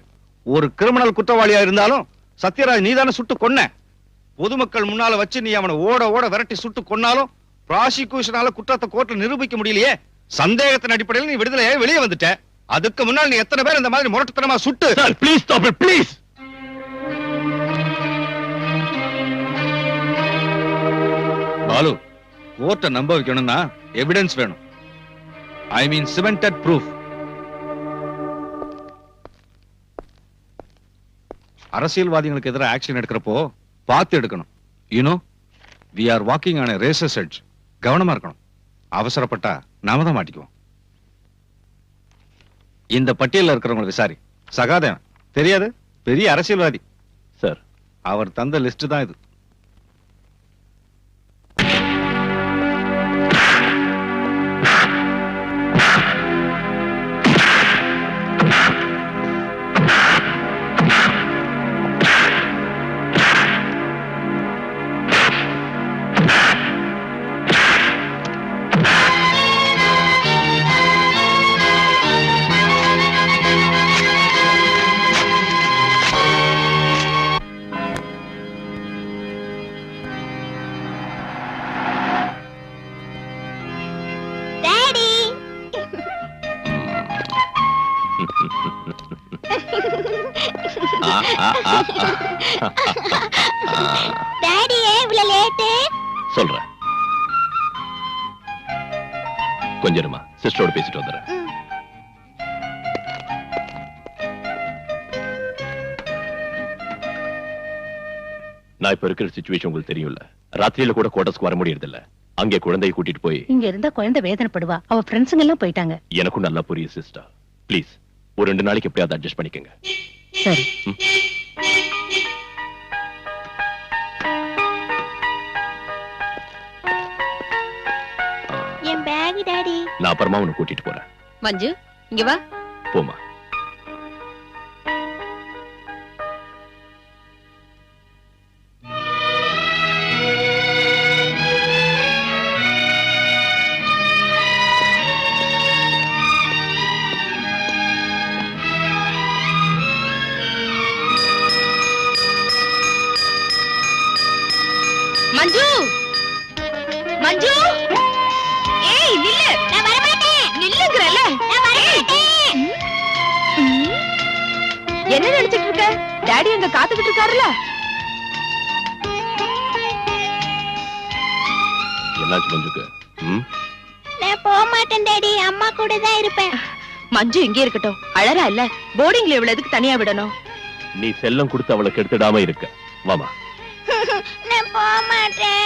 ஒரு கிரிமினல் குற்றவாளியா இருந்தாலும் சத்யராஜ் நீதானே சுட்டு கொன்ன. பொதுமக்கள் முன்னால வச்சு நீ அவனை ஓட ஓட விரட்டி சுட்டு கொன்னாலும் ப்ராசிக்யூஷனால குற்றத்தை கோர்ட்ல நிரூபிக்க முடியலையே. சந்தேகத்தின் அடிப்படையில் நீ விடுதலையே வெளியே வந்துட்ட. அதுக்கு முன்னால் நீ எத்தனை பேர் இந்த மாதிரி முரட்டுத்தனமா சுட்டு? Sir please stop it please. Balu, கோர்ட்டை நம்ப வைக்கணும்னா எவிடன்ஸ் வேணும். I mean cemented proof. அரசியல்வாதிகளுக்கு எதிராக ஆக்ஷன் எடுக்கிறப்போ பார்த்து எடுக்கணும். You know, we are walking on a razor's edge. கவனமா இருக்கணும். அவசரப்பட்டா நாம தான் மாட்டிக்குவோம். இந்த பட்டியல்ல இருக்கிறவங்களை விசாரி. சகாதேவன் தெரியாது? பெரிய அரசியல்வாதி சார். அவர் தந்த லிஸ்ட் தான் இது. டாடி ஏன் இவ்வளவு லேட்? சொல்றேன். கொஞ்சமா சிஸ்டரோட பேசிட்டு வந்துடுறேன். நான் இப்ப இருக்கிற சிச்சுவேஷன் உங்களுக்கு தெரியும்ல. ராத்திரியில கூட குவார்டர்ஸ்க்கு வர முடியறது இல்ல. அங்கே குழந்தையை கூட்டிட்டு போய் இங்க இருந்தா குழந்தை வேதனைப்படுவா. அவ ஃப்ரெண்ட்ஸுங்க எல்லாம் போயிட்டாங்க. எனக்கும் நல்லா புரியுது சிஸ்டர். ப்ளீஸ் ஒரு 2 நாளைக்கு எப்படியாவது அட்ஜஸ்ட் பண்ணிக்கங்க. சரி. என் பேக் டாடி. நான் அப்புறமா உன்னை கூட்டிட்டு போறேன். மஞ்சு இங்க வா. போமா. மஞ்சு, மஞ்சு, ஏய் நில்லு. நான் வர மாட்டேன். நில்லுங்கறல. நான் வர மாட்டேன். என்ன நினைச்சிட்டு இருக்க? டாடி அங்க காத்துக்கிட்டு இருக்காருல. என்னாச்சு மஞ்சுக்கு? நான் போக மாட்டேன் டாடி. அம்மா கூட தான் இருப்பேன். மஞ்சு இங்கே இருக்கட்டும். அழறா இல்ல. போர்டிங்ல இவ்வளவு எதுக்கு தனியா விடணும்? நீ செல்லம் கொடுத்து அவளை கெடுத்துடாம இருக்க. வாமா. நான் போக மாட்டேன்.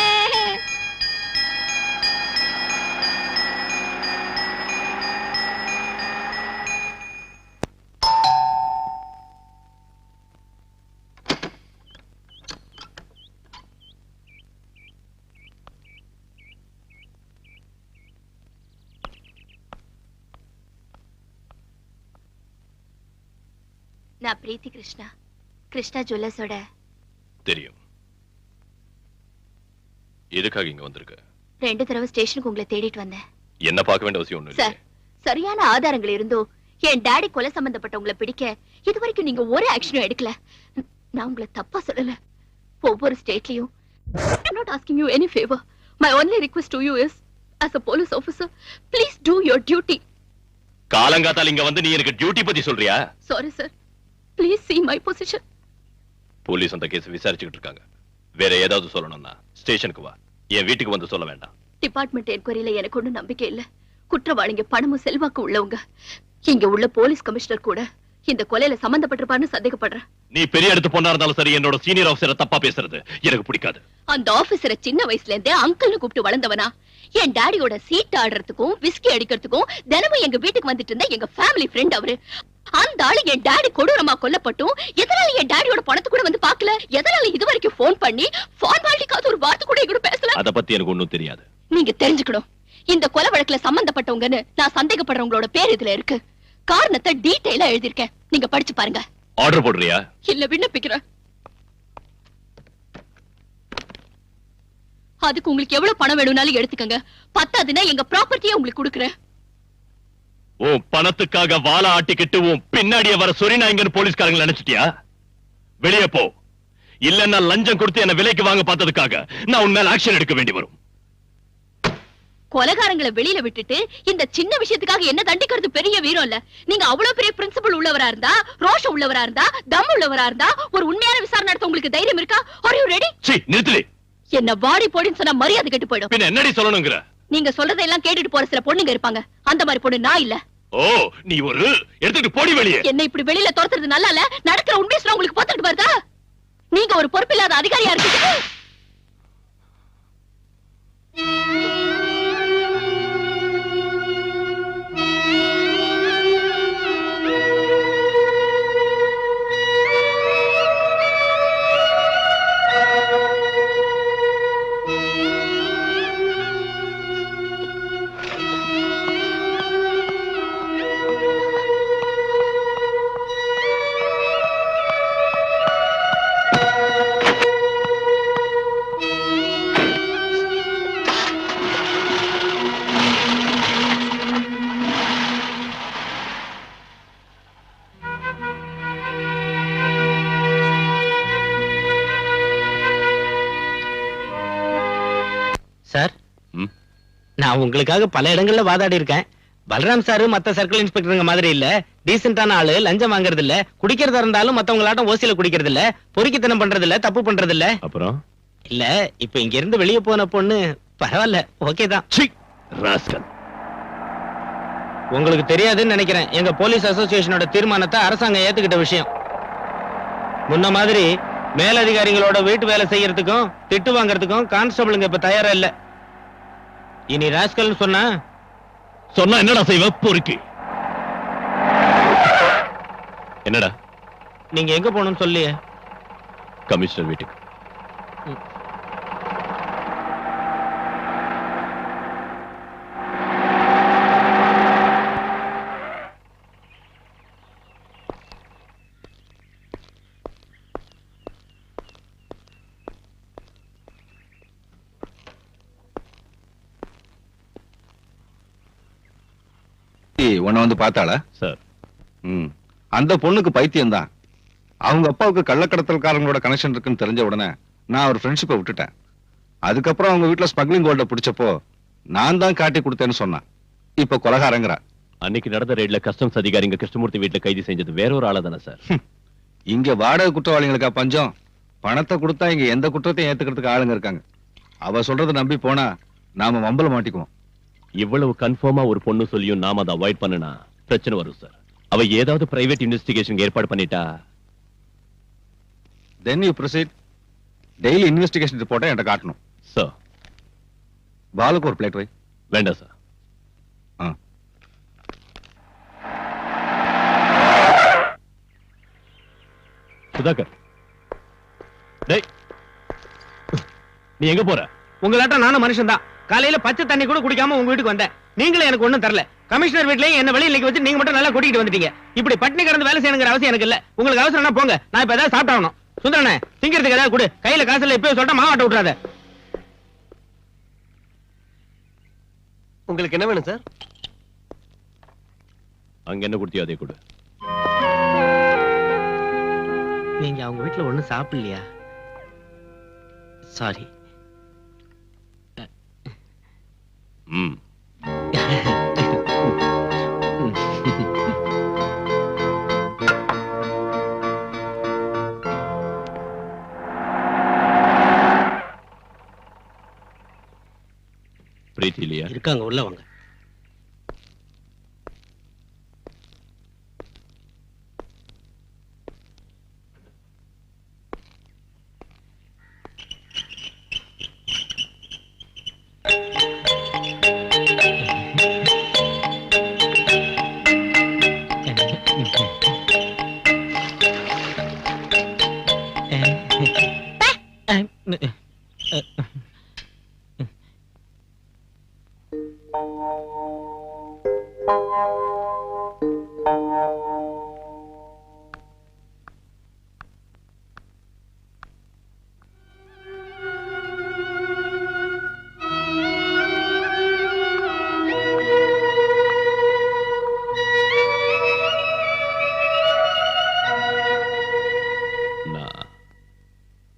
நான் பிரீத்தி கிருஷ்ணா, கிருஷ்ணா ஜுவல்லர்ஸோட. தெரியும். எதுக்காக இங்க வந்திருக்க? 2 தடவை ஸ்டேஷனுக்கு உங்களை தேடிட்டு வந்தேன். என்ன பார்க்க வேண்டிய அவசியம் ஒண்ணு சார், சரியான ஆதாரங்கள் இருந்தோ என் டாடி கொலை சம்பந்தப்பட்டவங்களை பிடிக்க இதுவரைக்கும் நீங்க ஒரு ஆக்ஷனும் எடுக்கல. நான் உங்களை தப்பா சொல்லல. ஒவ்வொரு ஸ்டேட்லயும் I'm not asking you any favor. My only request to you is, as a police officer, please do your duty. காலங்காத்தால இங்க வந்து நீ எனக்கு டியூட்டி பத்தி சொல்றியா? Sorry sir. Please see my position. Police அந்த கேஸ் விசாரிச்சுக்கிட்டு இருக்காங்க. வேற ஏதாவது சொல்லணும்னா ஸ்டேஷனுக்கு வா. என் வீட்டுக்கு வந்து சொல்ல வேண்டாம். டிபார்ட்மெண்ட் என்கொயரியில எனக்கு ஒண்ணும் நம்பிக்கை இல்ல. குற்றவாளிங்க பணமும் செல்வாக்கு உள்ளவங்க. இங்க உள்ள போலீஸ் கமிஷனர் கூட இந்த கொலையில சம்பந்தப்பட்டிருப்பான்னு சந்தேகப்படுறேன். நீ பெரிய இடத்து பொண்ணா இருந்தாலும் சரி, என்னோட சீனியர் ஆபீசரை தப்பா பேசுறது எனக்கு பிடிக்காது. அந்த ஆபீசரை சின்ன வயசுல இருந்தே அங்கிள்னு கூப்பிட்டு வளர்ந்தவனா? என் டாடியோட சீட் ஆடுறதுக்கும் விஸ்கி அடிக்கிறதுக்கும் தினமும் எங்க வீட்டுக்கு வந்துட்டு இருந்த எங்க ஃபேமிலி ஃப்ரெண்ட் அவரு. அந்த ஆளு என் டாடி கொடூரமா கொல்லப்பட்டும் எதனால என் டாடியோட பணத்தை கூட வந்து பாக்கல? எதனால இது வரைக்கும் போன் பண்ணி ஃபார்மாலிட்டிக்காவது ஒரு வார்த்தை கூட எங்கூட பேசல? அத பத்தி எனக்கு ஒண்ணும் தெரியாது. நீங்க தெரிஞ்சுக்கணும். இந்த கொலை வழக்குல சம்பந்தப்பட்டவங்கன்னு நான் சந்தேகப்படுறவங்களோட பேர் இதுல இருக்கு. காரணத்தை டீடைலா எழுதிருக்கேன். நீங்க படிச்சு பாருங்க. ஆர்டர் போடுறியா? இல்ல, விண்ணப்பிக்கிறேன். அதுக்கு உங்களுக்கு எவ்வளவு பணம் வேணும்னாலும் எடுத்துக்கங்க. பத்தாதுன்னா எங்க ப்ராப்பர்ட்டியை உங்களுக்கு கொடுக்குறேன். உன் பணத்துக்காக வாழ ஆட்டிக்கிட்டு உன் பின்னாடியே வர சொரிநாயங்கன்னு போலீஸ்காரங்க நினைச்சிட்டியா? வெளியே போ. இல்லன்னா லஞ்சம் கொடுத்து என்ன விலைக்கு வாங்க பார்த்ததுக்காக நான் உன் மேல ஆக்ஷன் எடுக்க வேண்டி வரும். கொலைகாரங்களை வெளியில விட்டுட்டு இந்த சின்ன விஷயத்துக்காக என்ன தண்டிக்கிறது பெரிய வீரம் இல்ல. நீங்க அவ்வளவு பெரிய பிரின்சிபல் உள்ளவரா இருந்தா, ரோஷம் உள்ளவரா இருந்தா, தம் உள்ளவரா இருந்தா ஒரு உண்மையான விசாரணை நடத்த உங்களுக்கு தைரியம் இருக்கா? Are you ready? நிறுத்து. என்ன வாடி போடின்னு சொன்னா மரியாதை கெட்டு போயிடும். பின்ன என்னடி சொல்லணும்ங்கற? நீங்க சொல்றதெல்லாம் கேட்டுட்டு போற சில பொண்ணுங்க இருப்பாங்க. அந்த மாதிரி பொண்ணு நான் இல்ல. ஓ, நீ ஒரு எடுத்துட்டு போடி வெளியே. என்ன இப்படி வெளியில துரத்துறது நல்லா இல்ல. நடக்கிற உண்மையை சொல்ல உங்களுக்கு பார்த்துட்டு வருதா? நீங்க ஒரு பொறுப்பில்லாத அதிகாரியா இருக்கீங்க. சார், நான் உங்களுக்காக பல இடங்கள்ல வாதாடி இருக்கேன். பலராம் சாரு மத்த சர்க்கிள் இன்ஸ்பெக்டருங்க மாதிரி இல்ல. டீசென்டான ஆளு, லஞ்சம் வாங்குறது இல்ல, குடிக்கிறதா இருந்தாலும் மத்தவங்களாட்டம் ஓசியில குடிக்கிறது இல்ல, பொறுக்கித்தனம் பண்றது இல்ல, தப்பு பண்றது இல்ல. அப்புறம் இல்ல, இப்ப இங்க இருந்து வெளியே போன பொண்ணு பரவாயில்ல, ஓகே தான். உங்களுக்கு தெரியாதுன்னு நினைக்கிறேன், எங்க போலீஸ் அசோசியேஷனோட தீர்மானத்தை அரசாங்கம் ஏத்துக்கிட்ட விஷயம். முன்ன மாதிரி மேலதிகாரிகளோட வீட்டு வேலை செய்யறதுக்கும் திட்டு வாங்கறதுக்கும் கான்ஸ்டபிளுங்க இப்ப தயாரா இல்ல. இனி ராஸ்கல் சொன்னா என்னடா செய்வ? பொறுக்கி. என்னடா? நீங்க எங்க போகணும்னு சொல்லியே? கமிஷனர் வீட்டுக்கு. உன்னை வந்து பார்த்தாளா? சார், அந்த பொண்ணுக்கு பைத்தியம் தான். அவங்க அப்பாவுக்கு கள்ளக்கடத்தல்காரங்களோட கனெக்ஷன் இருக்குன்னு தெரிஞ்ச உடனே நான் ஒரு ஃப்ரெண்ட்ஷிப்பை விட்டுட்டேன். அதுக்கப்புறம் அவங்க வீட்டுல ஸ்மக்லிங் கோல்ட பிடிச்சப்போ நான் தான் காட்டி கொடுத்தேன்னு சொன்னான். இப்ப கொலகாரங்கிறா. அன்னைக்கு நடந்த ரெய்ட்ல கஸ்டம்ஸ் அதிகாரிங்க கிருஷ்ணமூர்த்தி வீட்டுல கைது செஞ்சது வேற ஒரு ஆளா தானே சார்? இங்க வாடகை குற்றவாளிகளுக்கா பஞ்சம்? பணத்தை கொடுத்தா இங்க எந்த குற்றத்தையும் ஏத்துக்கிறதுக்கு ஆளுங்க இருக்காங்க. அவ சொல்றதை நம்பி போனா நாம மம்பல மாட்டிக்குவோம். இவ்வளவு கன்ஃபார்மா ஒரு பொண்ணு சொல்லியும் நாம அதை அவாய்ட் பண்ணனா பிரச்சனை வரும் சார். அவ ஏதாவது பிரைவேட் இன்வெஸ்டிகேஷன் ஏற்பாடு பண்ணிட்டா then you proceed. Daily investigation ரிப்போர்ட்டை என்கிட்ட காட்டணும். சார், பாலுக்கு ஒரு பிளேட் வை. வேண்டாம் சார். சுதாகர், டேய், நீ எங்க போற? உங்களாட்ட நானும் மனுஷன் தான். காலையில பச்சை தண்ணி கூட குடிக்காம உங்க வீட்டுக்கு வந்தேன். நீங்களே எனக்கு ஒண்ணும் தரல. கமிஷனர் வீட்லயும் என்ன வெளியில வச்சு நீங்க மட்டும் நல்லா கூட்டிட்டு வந்துட்டீங்க. இப்படி பட்டினி கிடந்து வேலை செய்யணுங்கிற அவசியம் எனக்கு இல்ல. உங்களுக்கு அவசரம்னா போங்க, நான் இப்ப ஏதாவது சாப்பிட்டாகணும். சுந்தரனே, திங்கிறதுக்கு ஏதாவது கொடு. கையில காசு இல்ல, இப்பவே சொல்லிட்டா மாவாட்ட விட்டுறாத. உங்களுக்கு என்ன வேணும் சார்? அங்க என்ன கொடுத்தியோ அதே கொடு. நீங்க அவங்க வீட்டுல ஒண்ணும் சாப்பிடலையா? சாரி. ம். பிரீத்தி இல்லையா? இருக்காங்க, உள்ள வாங்க.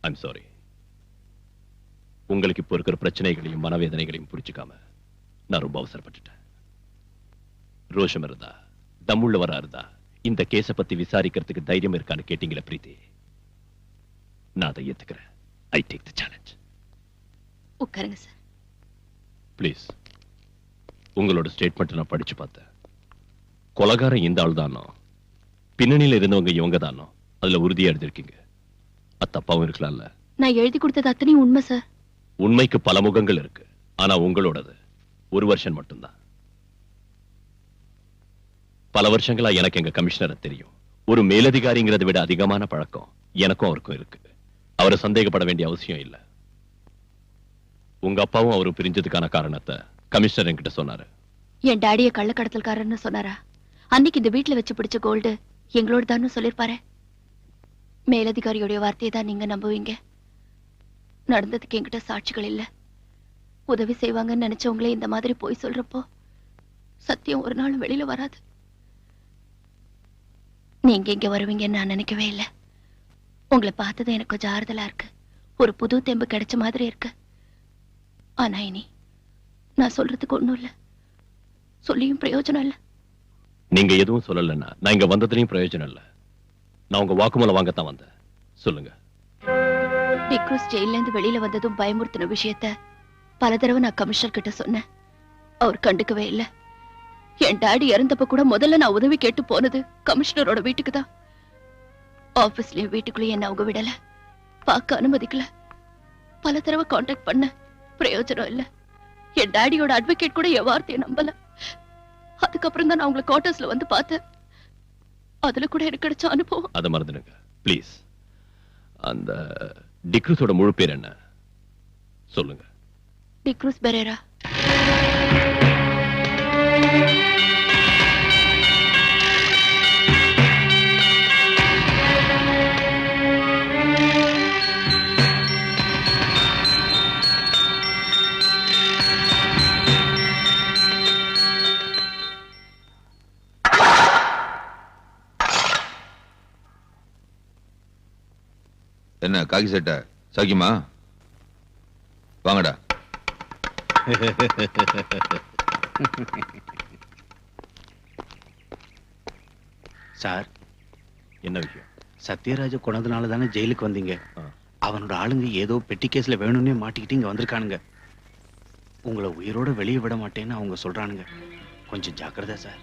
I'm sorry. உங்களுக்கு இப்போ இருக்கிற பிரச்சனைகளையும் மனவேதனைகளையும் புரிஞ்சுக்காம நான் ரொம்ப அவசரப்பட்டுட்டேன். ரோஷம் இருந்தா, தம்முள்ளவரா இருந்தா இந்த கேஸை பத்தி விசாரிக்கிறதுக்கு தைரியம் இருக்கான்னு கேட்டீங்களா பிரீத்தி? நான் அதை ஏத்துக்கிறேன். I take the challenge. உட்காருங்க சார். ப்ளீஸ். உங்களோட ஸ்டேட்மெண்ட் நான் படிச்சு பார்த்தேன். கொலைகாரன் இந்த ஆள் தானோ, பின்னணியில இருந்தவங்க இவங்க தானோ, அதுல உறுதியா எழுதிருக்கீங்க. அது தப்பாவும் இருக்கலாம்ல? நான் எழுதி கொடுத்தது அத்தனையும் உண்மை சார். உண்மைக்கு பல முகங்கள் இருக்கு. ஆனா உங்களோடது ஒரு வருஷம் மட்டும்தான். பல வருஷங்களா எனக்கு எங்க கமிஷனரை தெரியும். ஒரு மேலதிகாரிங்கிறத விட அதிகமான பழக்கம் எனக்கும் அவருக்கும் இருக்கு. அவரை சந்தேகப்பட வேண்டிய அவசியம் இல்ல. உங்க அப்பாவும் அவரும் பிரிஞ்சதுக்கான காரணத்தை கமிஷனர் என்கிட்ட சொன்னாரு. என் டாடிய கள்ளக்கடத்தல்காரன்னு சொன்னாரா? அன்னைக்கு இந்த வீட்டுல வச்சு பிடிச்ச கோல்டு எங்களோட தான் சொல்லிருப்பாரு. மேலதிகாரியோடைய வார்த்தையை தான் நீங்க நம்புவீங்க. நடந்ததுக்கு என்கிட்ட சாட்சிகள் இல்ல. உதவி செய்வாங்கன்னு நினைச்சவங்களே இந்த மாதிரி போய் சொல்றப்போ சத்தியம் ஒரு நாள் வெளியில வராது. நீங்க இங்க வருவீங்கன்னு நான் நினைக்கவே இல்லை. உங்களை பார்த்தது எனக்கு கொஞ்சம் ஆறுதலா இருக்கு. ஒரு புது தெம்பு கிடைச்ச மாதிரி இருக்கு. ஆனா இனி நான் சொல்றதுக்கு ஒண்ணும் இல்ல. சொல்லியும் பிரயோஜனம் இல்ல. நீங்க எதுவும் சொல்லலன்னா நான் இங்க வந்ததுலயும் பிரயோஜனம் இல்ல. நான் உங்க வாக்குமூலம் வாங்கத்தான் வந்தேன். சொல்லுங்க. டிக்ரூஸ் ஜெயில இருந்து வெளியில வந்ததும் பயமுறுத்தின விஷயத்த பல தடவை நான் கமிஷனர் கிட்ட சொன்னேன். அவர் கண்டுக்கவே இல்ல. என் டாடி இறந்தப்ப கூட முதல்ல நான் உதவி கேட்டு போனது கமிஷனரோட வீட்டுக்கு தான். ஆபீஸ்லயும் வீட்டுக்குள்ளேயும் என்ன அவங்க விடல, பார்க்க அனுமதிக்கல. பல தடவை கான்டாக்ட் பண்ண, பிரயோஜனம் இல்ல. என் டாடியோட அட்வொகேட் கூட என் வார்த்தையை நம்பல. அதுக்கப்புறம் தான் நான் உங்களை குவார்டர்ஸ்ல வந்து பார்த்தேன். அதுல கூட எனக்கு கிடைச்ச அனுபவம். அதை மறந்துடுங்க ப்ளீஸ். அந்த டிக்ரூஸோட முழு பேர் என்ன சொல்லுங்க. டிக்ரூஸ் பெரேரா. என்ன காக்கி சட்டை சாக்கியமா? வாங்கடா. சார், என்ன விஷயம்? சத்யராஜ கொண்டதுனால தானே ஜெயிலுக்கு வந்தீங்க. அவனோட ஆளுங்க ஏதோ பெட்டி கேஸ்ல வேணும்னே மாட்டிக்கிட்டு இங்க வந்திருக்கானுங்க. உங்களை உயிரோட வெளியே விட மாட்டேன்னு அவங்க சொல்றானுங்க. கொஞ்சம் ஜாக்கிரதை சார்.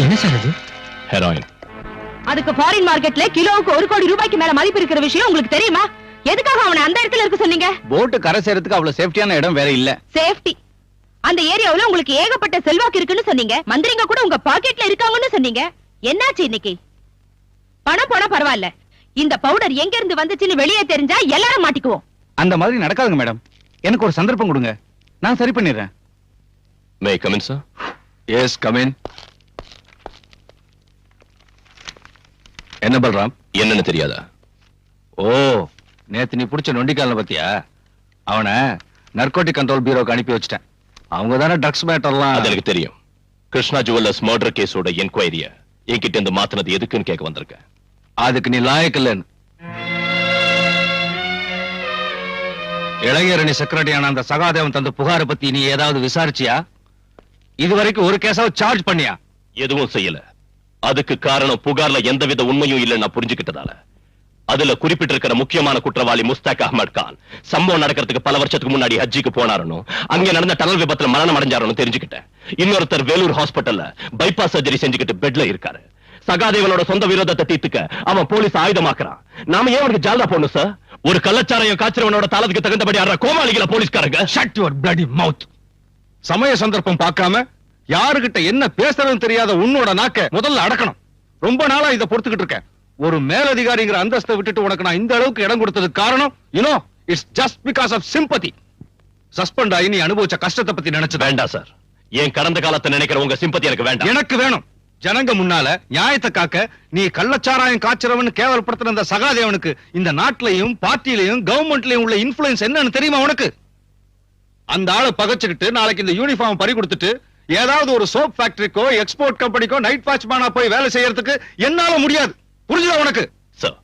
என்ன சார் அது? ஹெராயின். அதுக்கு ஃபாரின் மார்க்கெட்ல கிலோவுக்கு 1 கோடி ரூபாய்க்கு மேல மதிப்பு இருக்கிற விஷயம் உங்களுக்கு தெரியுமா? எதுக்காக அவனை அந்த இடத்துல இருக்க சொன்னீங்க? போட்டு கரை சேரத்துக்கு அவ்வளவு சேஃப்டியான இடம் வேற இல்ல. சேஃப்டி. அந்த ஏரியாவுல உங்களுக்கு ஏகப்பட்ட செல்வாக்கு இருக்குன்னு சொன்னீங்க. மந்திரிங்க கூட உங்க பாக்கெட்ல இருக்காங்கன்னு சொன்னீங்க. என்னாச்சு இன்னைக்கு? பணம் போனா பரவாயில்ல. இந்த பவுடர் எங்க இருந்து வந்துச்சுன்னு வெளியே தெரிஞ்சா எல்லாரும் மாட்டிக்குவோம். அந்த மாதிரி நடக்காதுங்க மேடம். எனக்கு ஒரு சந்தர்ப்பம் கொடுங்க, நான் சரி பண்ணிடுறேன். May come in sir? Yes come in. என்ன பல்ராம்? என்னன்னு தெரியாதா? ஓ, நேத்து நீ புடிச்ச நொண்டிக்கால பத்தியா? அவனை நர்கோட்டிக் கண்ட்ரோல் பியூரோக்கு அனுப்பி வச்சிட்டேன். அவங்க தானே ட்ரக்ஸ் மேட்டர்லாம். அது எனக்கு தெரியும். கிருஷ்ணா ஜுவல்லர்ஸ் மர்டர் கேஸோட என்கொயரிய என்கிட்ட இருந்து மாத்தினது எதுக்குன்னு கேட்க வந்திருக்கேன். அதுக்கு நீ லாயக்கில்லன்னு. இளைஞரணி செக்ரட்டரியான அந்த சகாதேவன் தந்த புகாரை பத்தி நீ ஏதாவது விசாரிச்சியா? இதுவரைக்கும் ஒரு கேஸாவது சார்ஜ் பண்ணியா? எதுவும் செய்யல. அதுக்கு காரணம் புகார்ல எந்தவித உண்மையும் இல்லைன்னு நான் புரிஞ்சுக்கிட்டதால. அதுல குறிப்பிட்டிருக்கிற முக்கியமான குற்றவாளி முஸ்தாக் அஹ்மத் கான் சம்பவம் நடக்கிறதுக்கு பல வருஷத்துக்கு முன்னாடி ஹஜ்ஜிக்கு போனாருன்னு, அங்க நடந்த டனல் விபத்துல மரணம் அடைஞ்சாருன்னு தெரிஞ்சுக்கிட்டேன். இன்னொருத்தர் வேலூர் ஹாஸ்பிட்டல்ல பைபாஸ் சர்ஜரி செஞ்சுக்கிட்டு பெட்ல இருக்காரு. சகாதேவனோட சொந்த விரோதத்தை தீர்த்துக்க அவன் போலீஸ் ஆயுதமாக்குறான். நாம ஏன் அவனுக்கு ஜால்தா போடணும் சார்? ஒரு கள்ளச்சாரையும் காய்ச்சறவனோட தாளத்துக்கு தகுந்தபடி ஆடுற கோமாளிகள போலீஸ்காரங்க. ஷட் யுவர் பிளடி மவுத். சமய சந்தர்ப்பம் பார்க்காம யாருகிட்ட என்ன பேசுறதுன்னு தெரியாத உன்னோட நாக்க முதல்ல அடக்கணும். ரொம்ப நாளா இதை பொறுத்துக்கிட்டு இருக்கேன். ஒரு மேலதிகாரிங்கிற அந்தஸ்தை விட்டுட்டு உனக்கு நான் இந்த அளவுக்கு இடம் கொடுத்ததுக்கு காரணம் it's just because of sympathy. Suspend ஆகி நீ அனுபவிச்ச கஷ்டத்தை பத்தி நினைச்சு வேண்டாம் சார். என் கடந்த காலத்தை நினைக்கிற உங்க சிம்பத்தி எனக்கு வேண்டாம். எனக்கு வேணும். ஜனங்க முன்னால நியாயத்தை காக்க நீ கள்ளச்சாராயம் காய்ச்சறவன் கேவலப்படுத்தின அந்த சகாதேவனுக்கு இந்த நாட்டிலையும் பார்ட்டிலையும் கவர்மெண்ட்லயும் உள்ள இன்ஃபுளுன்ஸ் என்னன்னு தெரியுமா உனக்கு? அந்த ஆளை பகைச்சுக்கிட்டு நாளைக்கு இந்த யூனிஃபார்ம் பறி கொடுத்துட்டு ஏதாவது ஒரு சோப் ஃபேக்டரிக்கோ எக்ஸ்போர்ட் கம்பெனிக்கோ நைட் வாட்ச்மேனா போய் வேலை செய்யறதுக்கு என்னால முடியாது. புரிஞ்சுதா உனக்கு? சார்,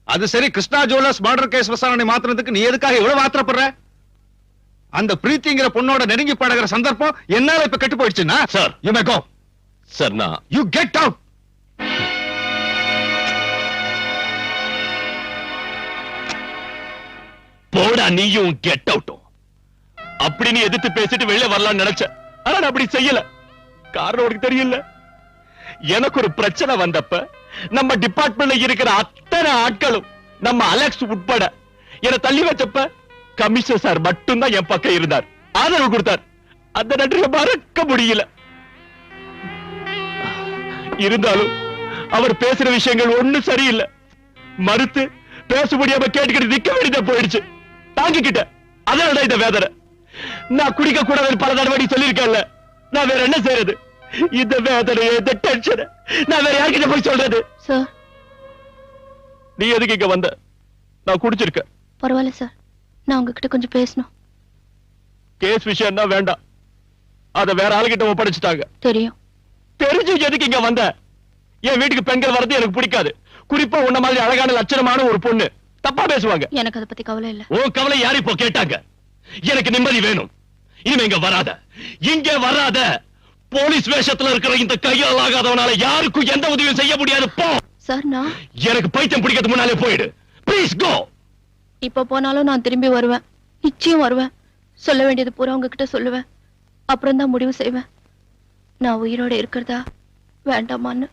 அது சரி, கிருஷ்ணா ஜுவல்லர்ஸ் மர்டர் கேஸ் விசாரணை மாத்திரத்துக்கு நீ எதுக்காக இவ்வளவு ஆத்திரப்படுற? அந்த பிரீத்திங்கிற பொண்ணோட நெருங்கி பழகிற சந்தர்ப்பம் என்னால இப்ப கெட்டு போயிடுச்சுன்னா sir, you may go. Sir, நான் யூ கெட் அவுட். போடா நீயும் கெட் அவுட்டும். அப்படி நீ எதிர்த்து பேசிட்டு வெளியே வரலாம்னு நினைச்ச. ஆனா நான் அப்படி செய்யல. காரணம் உனக்கு தெரியல. எனக்கு ஒரு பிரச்சனை வந்தப்ப நம்ம டிபார்ட்மெண்ட்ல இருக்கிற அத்தனை ஆட்களும் நம்ம அலெக்ஸ் உட்பட என்ன தள்ளி வச்சப்ப கமிஷனர் சார் மட்டும்தான் என் பக்கம் இருந்தார், ஆதரவு கொடுத்தார். அந்த நன்றியை மறக்க முடியல. இருந்தாலும் அவர் பேசுற விஷயங்கள் ஒண்ணும் சரியில்லை. மறுத்து பேச முடியாம கேட்டுக்கிட்டு நிக்க வேண்டியதா போயிடுச்சு. தாங்கிக்கிட்ட. அதனால இந்த வேதனை. நான் குடிக்க கூடாதுன்னு பல தடவை சொல்லியிருக்கேன்ல. நான் வேற என்ன செய்யறது? இந்த வேதனை, இந்த டென்ஷன் நான் வேற யார்கிட்ட போய் சொல்றது? சார், நீ எதுக்கு இங்க வந்த? நான் குடிச்சிருக்க. பரவாயில்ல சார், நான் உங்ககிட்ட கொஞ்சம் பேசணும். கேஸ் விஷயம்னா வேண்டாம். அத வேற ஆளுகிட்ட ஒப்படைச்சிட்டாங்க. தெரியும். தெரிஞ்சு எதுக்கு இங்க வந்த? என் வீட்டுக்கு பெண்கள் வரது எனக்கு பிடிக்காது. குறிப்பா உன்ன மாதிரி அழகான லட்சணமான ஒரு பொண்ணு தப்பா பேசுவாங்க. எனக்கு அதை பத்தி கவலை இல்ல. உன் கவலை யாரு இப்போ கேட்டாங்க? எனக்கு நிம்மதி வேணும். இனிமே இங்க வராத, இங்க வராத. போலீஸ் வேஷத்துல இருக்கிற இந்த கையால் ஆகாதவனால யாருக்கும் எந்த உதவியும் செய்ய முடியாது. போ. சார், நான் எனக்கு பைத்தியம் பிடிக்கிறதுக்கு முன்னாலே போயிடு. Please go. இப்ப போனாலும் நான் திரும்பி வருவேன். நிச்சயம் வருவேன். சொல்ல வேண்டியது பூரா உங்ககிட்ட சொல்லுவேன். அப்புறம் தான் முடிவு செய்வேன் நான் உயிரோட இருக்கிறதா வேண்டாமான்னு.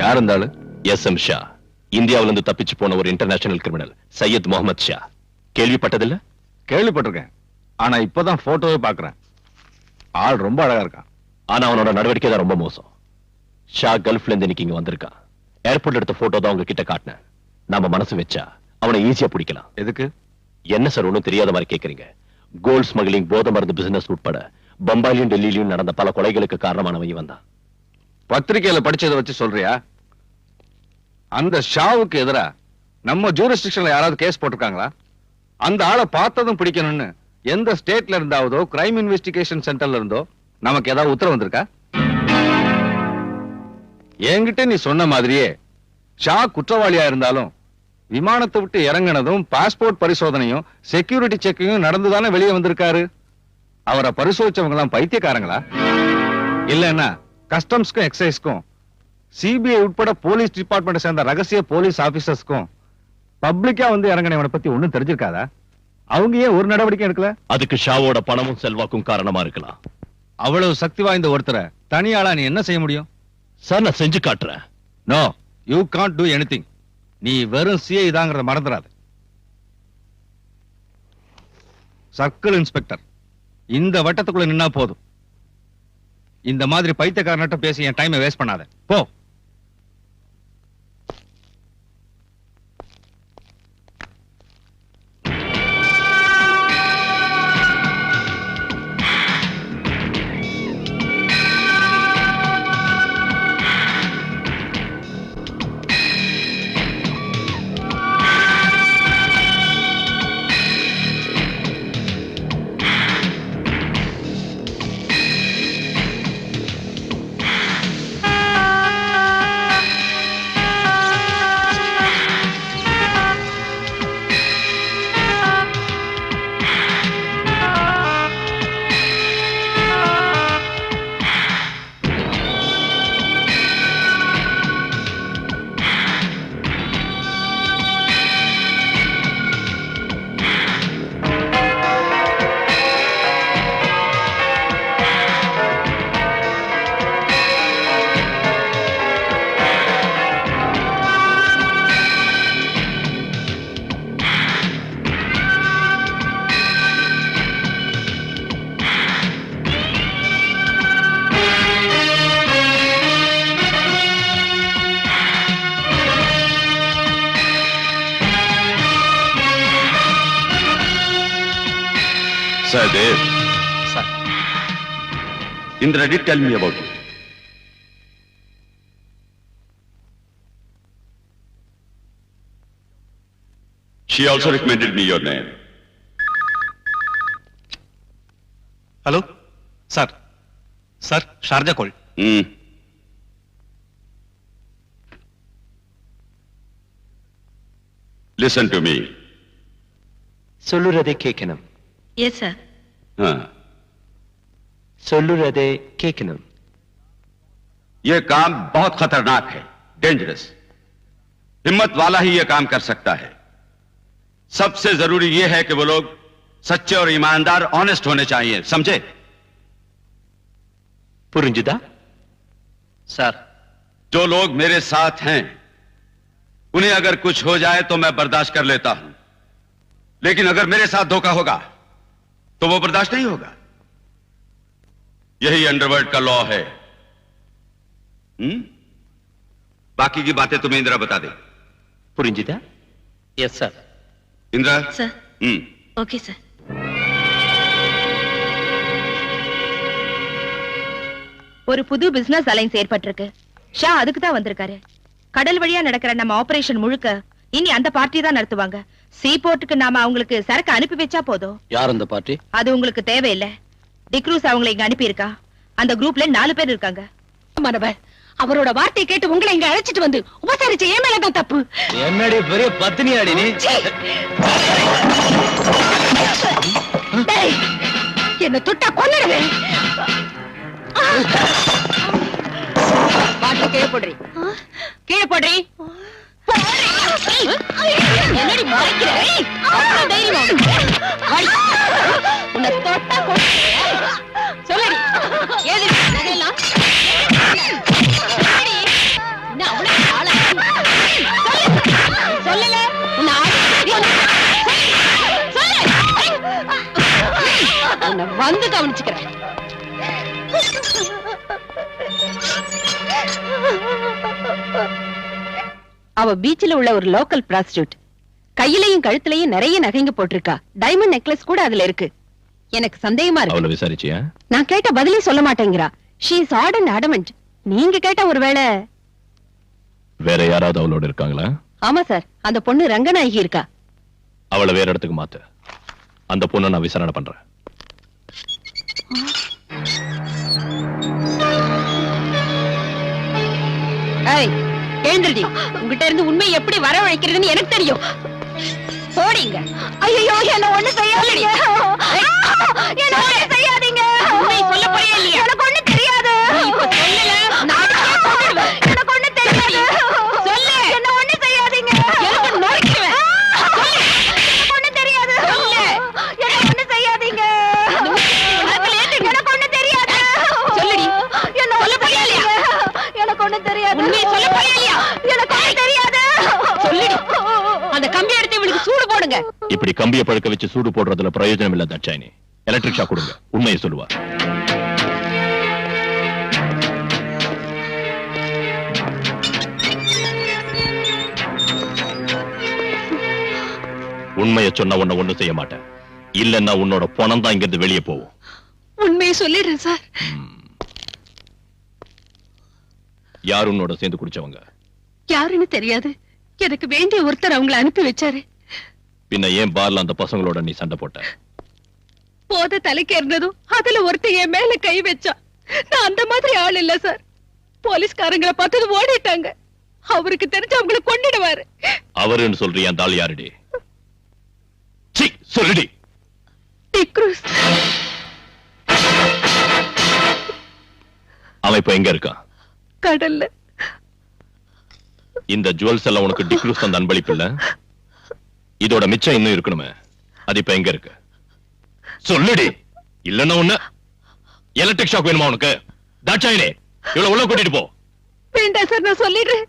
யார் இருந்தாலும் எஸ்எம் ஷா, இந்தியாவில இருந்து தப்பிச்சு போன ஒரு இன்டர்நேஷனல் கிரிமினல் சையத் முகமது ஷா. கேள்விப்பட்டதில்ல? கேள்விப்பட்டிருக்கேன், ஆனா இப்பதான் போட்டோவே பாக்குறேன். ஆள் ரொம்ப அழகா இருக்கான். ஆனா அவனோட நடவடிக்கை தான் ரொம்ப மோசம். ஷா கல்ஃப்ல இருந்து இன்னைக்கு இங்க வந்திருக்கான். ஏர்போர்ட்ல எடுத்த போட்டோ தான் உங்ககிட்ட காட்டினேன். நாம மனசு வச்சா அவனை ஈஸியா பிடிக்கலாம். எதுக்கு? என்ன சார் ஒண்ணும் தெரியாத மாதிரி கேக்குறீங்க? கோல்ட் ஸ்மக்லிங், போதை மருந்து பிசினஸ் உட்பட பம்பாயிலும் டெல்லியிலும் நடந்த பல கொலைகளுக்கு காரணமானவன் இவன் தான். பத்திரிகையில படிச்சதை வச்சு சொல்றியா? அந்த ஷாவுக்கு எதிரா நம்ம ஜூரிஸ்டிக்ஷன்ல யாராவது கேஸ் போட்டிருக்காங்களா? அந்த ஆளை பார்த்ததும் பிடிக்கணும்னு எந்த ஸ்டேட்ல இருந்தாவதோ கிரைம் இன்வெஸ்டிகேஷன் சென்டர்ல இருந்தோ நமக்கு ஏதாவது உத்தரவு வந்திருக்கா? என்கிட்ட நீ சொன்ன மாதிரியே ஷா குற்றவாளியா இருந்தாலும் விமானத்தை விட்டு இறங்கினதும் பாஸ்போர்ட் பரிசோதனையும் செக்யூரிட்டி செக்கிங்கும் நடந்துதானே வெளியே வந்திருக்காரு. அவரை பரிசோதிச்சவங்க எல்லாம் பைத்தியக்காரங்களா? இல்லன்னா கஸ்டம்ஸ்க்கும் எக்ஸைஸ்க்கும் சிபிஐ உட்பட போலீஸ் டிபார்ட்மெண்ட் சேர்ந்த ரகசிய போலீஸ் ஆபீசர்ஸ்க்கும் பப்ளிக்கா வந்து இறங்கினவனை பத்தி ஒண்ணும் தெரிஞ்சிருக்காதா? அவங்க ஏன் ஒரு நடவடிக்கை எடுக்கல? அதுக்கு ஷாவோட பணமும் செல்வாக்கும் காரணமா இருக்கலாம். அவ்வளவு சக்தி வாய்ந்த ஒருத்தரை தனியாளா நீ என்ன செய்ய முடியும்? சார், நான் செஞ்சு காட்டுறேன். No, you can't do anything. நீ வெறும் சிஐ தாங்கிறத மறந்துடாது. சர்க்கிள் இன்ஸ்பெக்டர் இந்த வட்டத்துக்குள்ள நின்னா போதும். இந்த மாதிரி பைத்தியக்காரன்ட்ட பேசி என் டைமை வேஸ்ட் பண்ணாத. போ. Sahdev. Sir. Indra did tell me about you. She also recommended me your name. Hello? Sir. Sir, Sharjah call. Listen to me. சொல்லுறதை கேட்கணும். Yes, sir. हाँ. சொல்லுறதை கேட்கணும். ये काम बहुत खतरनाक है, डेंजरस. हिम्मत वाला ही ये काम कर सकता है. सबसे जरूरी ये है कि वो लोग सच्चे और ईमानदार, ऑनेस्ट होने चाहिए, समझे? புரிஞ்சுதா? Sir. जो लोग मेरे साथ हैं, उन्हें अगर कुछ हो जाए तो मैं बर्दाश्त कर लेता हूं, लेकिन अगर मेरे साथ धोखा होगा तो वो बर्दाश्त नहीं होगा. यही अंडरवर्ल्ड का लॉ है. बाकी की बातें तुम्हें इंदिरा बता दे. புரிஞ்சுதா? Yes, sir. Indira. Sir. Okay, sir. ஒரு புது பிசினஸ் அலைன்ஸ் ஏற்பட்டிருக்கு. ஷா அதுக்கு தான் வந்திருக்காரு. கடல் வழியா நடக்கிற நம்ம ஆபரேஷன் முழுக்க இனி அந்த பார்ட்டி தான் நடத்துவாங்க. சீ போர்ட்டுக்கு நாம அவங்களுக்கு சரக்கு அனுப்பி வச்சா போதும். யார் அந்த பார்ட்டி? அது உங்களுக்கு தேவையில்லை. டிக்ரூஸ் அவங்களை இங்க அனுப்பி இருக்கா. அந்த குரூப்ல 4 பேர் இருக்காங்க. மனவர் அவரோட வார்த்தை கேட்டு உங்களை இங்க அழைச்சிட்டு வந்து உபசரிச்ச ஏன் மேலதான் தப்பு. என்னடி பெரிய பத்தினியாடி நீ? என்ன தொட்டா கொன்னுடுவேன். பாட்டு கீழே போடுறி. கீழே போடுறி. என்னடி மறைக்கிற? அவ்வளவு தைரியம் உன்னை தொட்டா சொல்லடி. ஏது நகையெல்லாம் என்ன அவ்வளவு வந்து கவனிச்சுக்கிறேன். அவ பீச்சில் உள்ள ஒரு லோக்கல் பிராஸ்டியூட். கையிலையும் கழுத்துலயும் நிறைய நகைங்க போட்டிருக்கா. டைமண்ட் நெக்லஸ் கூட அதுல இருக்கு. எனக்கு சந்தேகமா இருக்கு. அவளை விசாரிச்சியா? நான் கேட்ட பதிலே சொல்ல மாட்டேங்கிறா. She is odd and adamant. நீங்க கேட்ட ஒருவேளை வேற யாராவது அவளோட இருக்காங்களா? ஆமா சார், அந்த பொண்ணு ரங்கநாயகி இருக்கா. அவளை வேற இடத்துக்கு மாத்து. அந்த பொண்ணை நான் விசாரணை பண்றேன். ஏய், எழுந்திருடி. உங்ககிட்ட இருந்து உண்மை எப்படி வரவழைக்கிறதுன்னு எனக்கு தெரியும். போடிங்க. ஐயோ, என்ன ஒண்ணு செய்யாதீங்க. என்ன ஒண்ணு செய்யாதீங்க. உண்மை சொல்ல போறியா இல்லையா? எனக்கு ஒண்ணு தெரியாது. இப்ப சொல்லல, நாளைக்கே சொல்லுவேன். எனக்கு ஒண்ணு தெரியாது. சொல்லு. என்ன ஒண்ணு செய்யாதீங்க. எனக்கு நொறுக்கிடுவேன். சொல்லு. எனக்கு ஒண்ணு தெரியாது. சொல்லு. என்ன ஒண்ணு செய்யாதீங்க. எனக்கு ஒண்ணு தெரியாது. சொல்லுடி. என்ன சொல்ல போறியா இல்லையா? எனக்கு ஒண்ணு தெரியாது. உண்மை சொல்ல போறியா இல்லையா? எனக்கு ஒண்ணு தெரியாது. சொல்லுடி. அந்த கம்பி எடுத்து இவளுக்கு சூடு போடுங்க. இப்படி கம்பியை பழுக்க வச்சு சூடு போடுறதுல பிரயோஜனம் இல்ல தட்சாயினி. எலக்ட்ரிக் ஷாக் கொடுங்க. உண்மையை சொல்லுவா. உண்மையை சொன்ன உன்னை ஒண்ணும் செய்ய மாட்டேன். இல்லன்னா உன்னோட பணம் தான் இங்கிருந்து வெளியே போகும். உண்மையை சொல்லிடுறேன் சார். யார் உன்னோட சேர்ந்து குடிச்சவங்க? யாருன்னு தெரியாது. எனக்கு வேண்டிய ஒருத்தர் அவங்களை அனுப்பி வச்சாரு. பின்ன ஏன் பார்ல அந்த பசங்களோட நீ சண்டை போட்ட? போத தலைக்கு இருந்ததும் அதுல ஒருத்தர் என் மேல கை வச்சா. நான் அந்த மாதிரி ஆள் இல்ல சார். போலீஸ்காரங்களை பார்த்தது ஓடிட்டாங்க. அவருக்கு தெரிஞ்சு அவங்களை கொன்னிடுவாரு. அவருன்னு சொல்றியா? அந்த ஆள் யாருடி? சொல்லுடி. டிக்ரூஸ். அவன் இப்ப எங்க இருக்கான்? கடல்ல. இந்த ஜுவல்ஸ் எல்லாம் உனக்கு டிக்ரூஸ் அந்த அன்பளிப்பு இல்ல? இதோட மிச்சம் இன்னும் இருக்கணுமே. அது இப்ப எங்க இருக்கு? சொல்லுடி. இல்லன்னா ஒண்ணு எலக்ட்ரிக் ஷாக் வேணுமா உனக்கு? தாட்சாயினே, இவ்வளவு உள்ள கூட்டிட்டு போ. வேண்டாம் சார், நான் சொல்லிடுறேன்.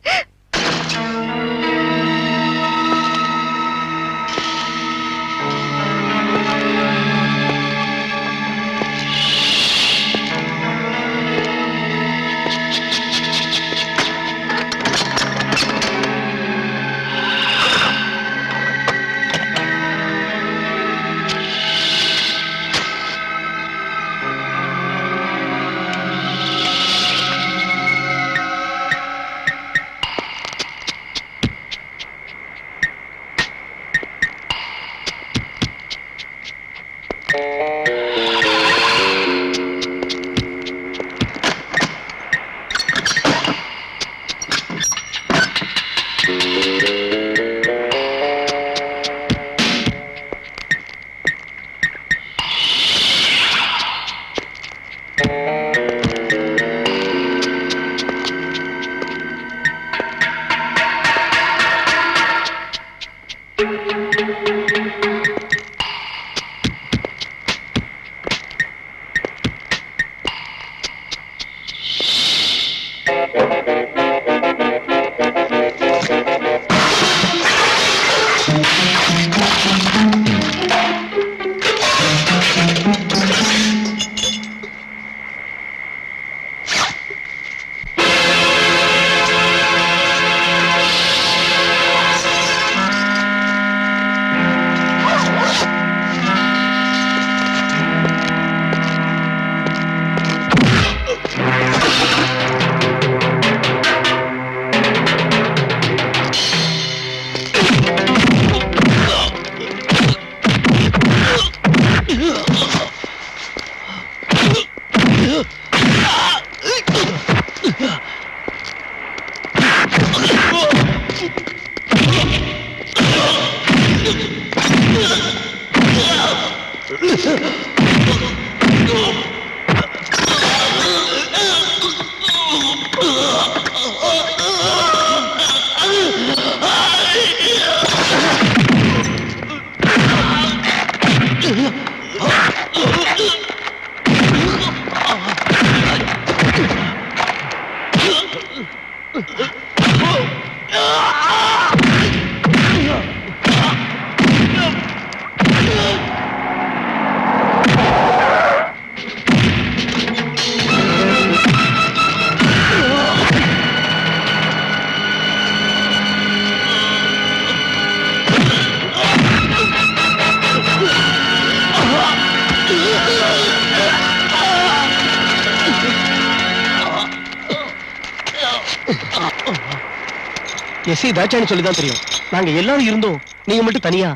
எஸ்ஐ தாட்சான்னு சொல்லிதான் தெரியும். நாங்க எல்லாரும் இருந்தோம், நீங்க மட்டும் தனியா.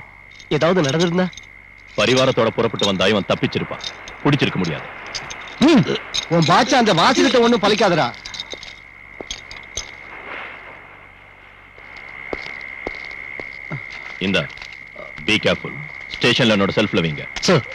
ஏதாவது நடந்திருந்தா? பரிவாரத்தோட புறப்பட்டு வந்தா இவன் தப்பிச்சிருப்பான், பிடிச்சிருக்க முடியாது. உன் பாச்சா அந்த வாசிக்கிட்ட ஒண்ணும் பலிக்காதடா. இந்த பி கேர்ஃபுல். ஸ்டேஷன்ல என்னோட செல்ஃப்ல வைங்க. சார்.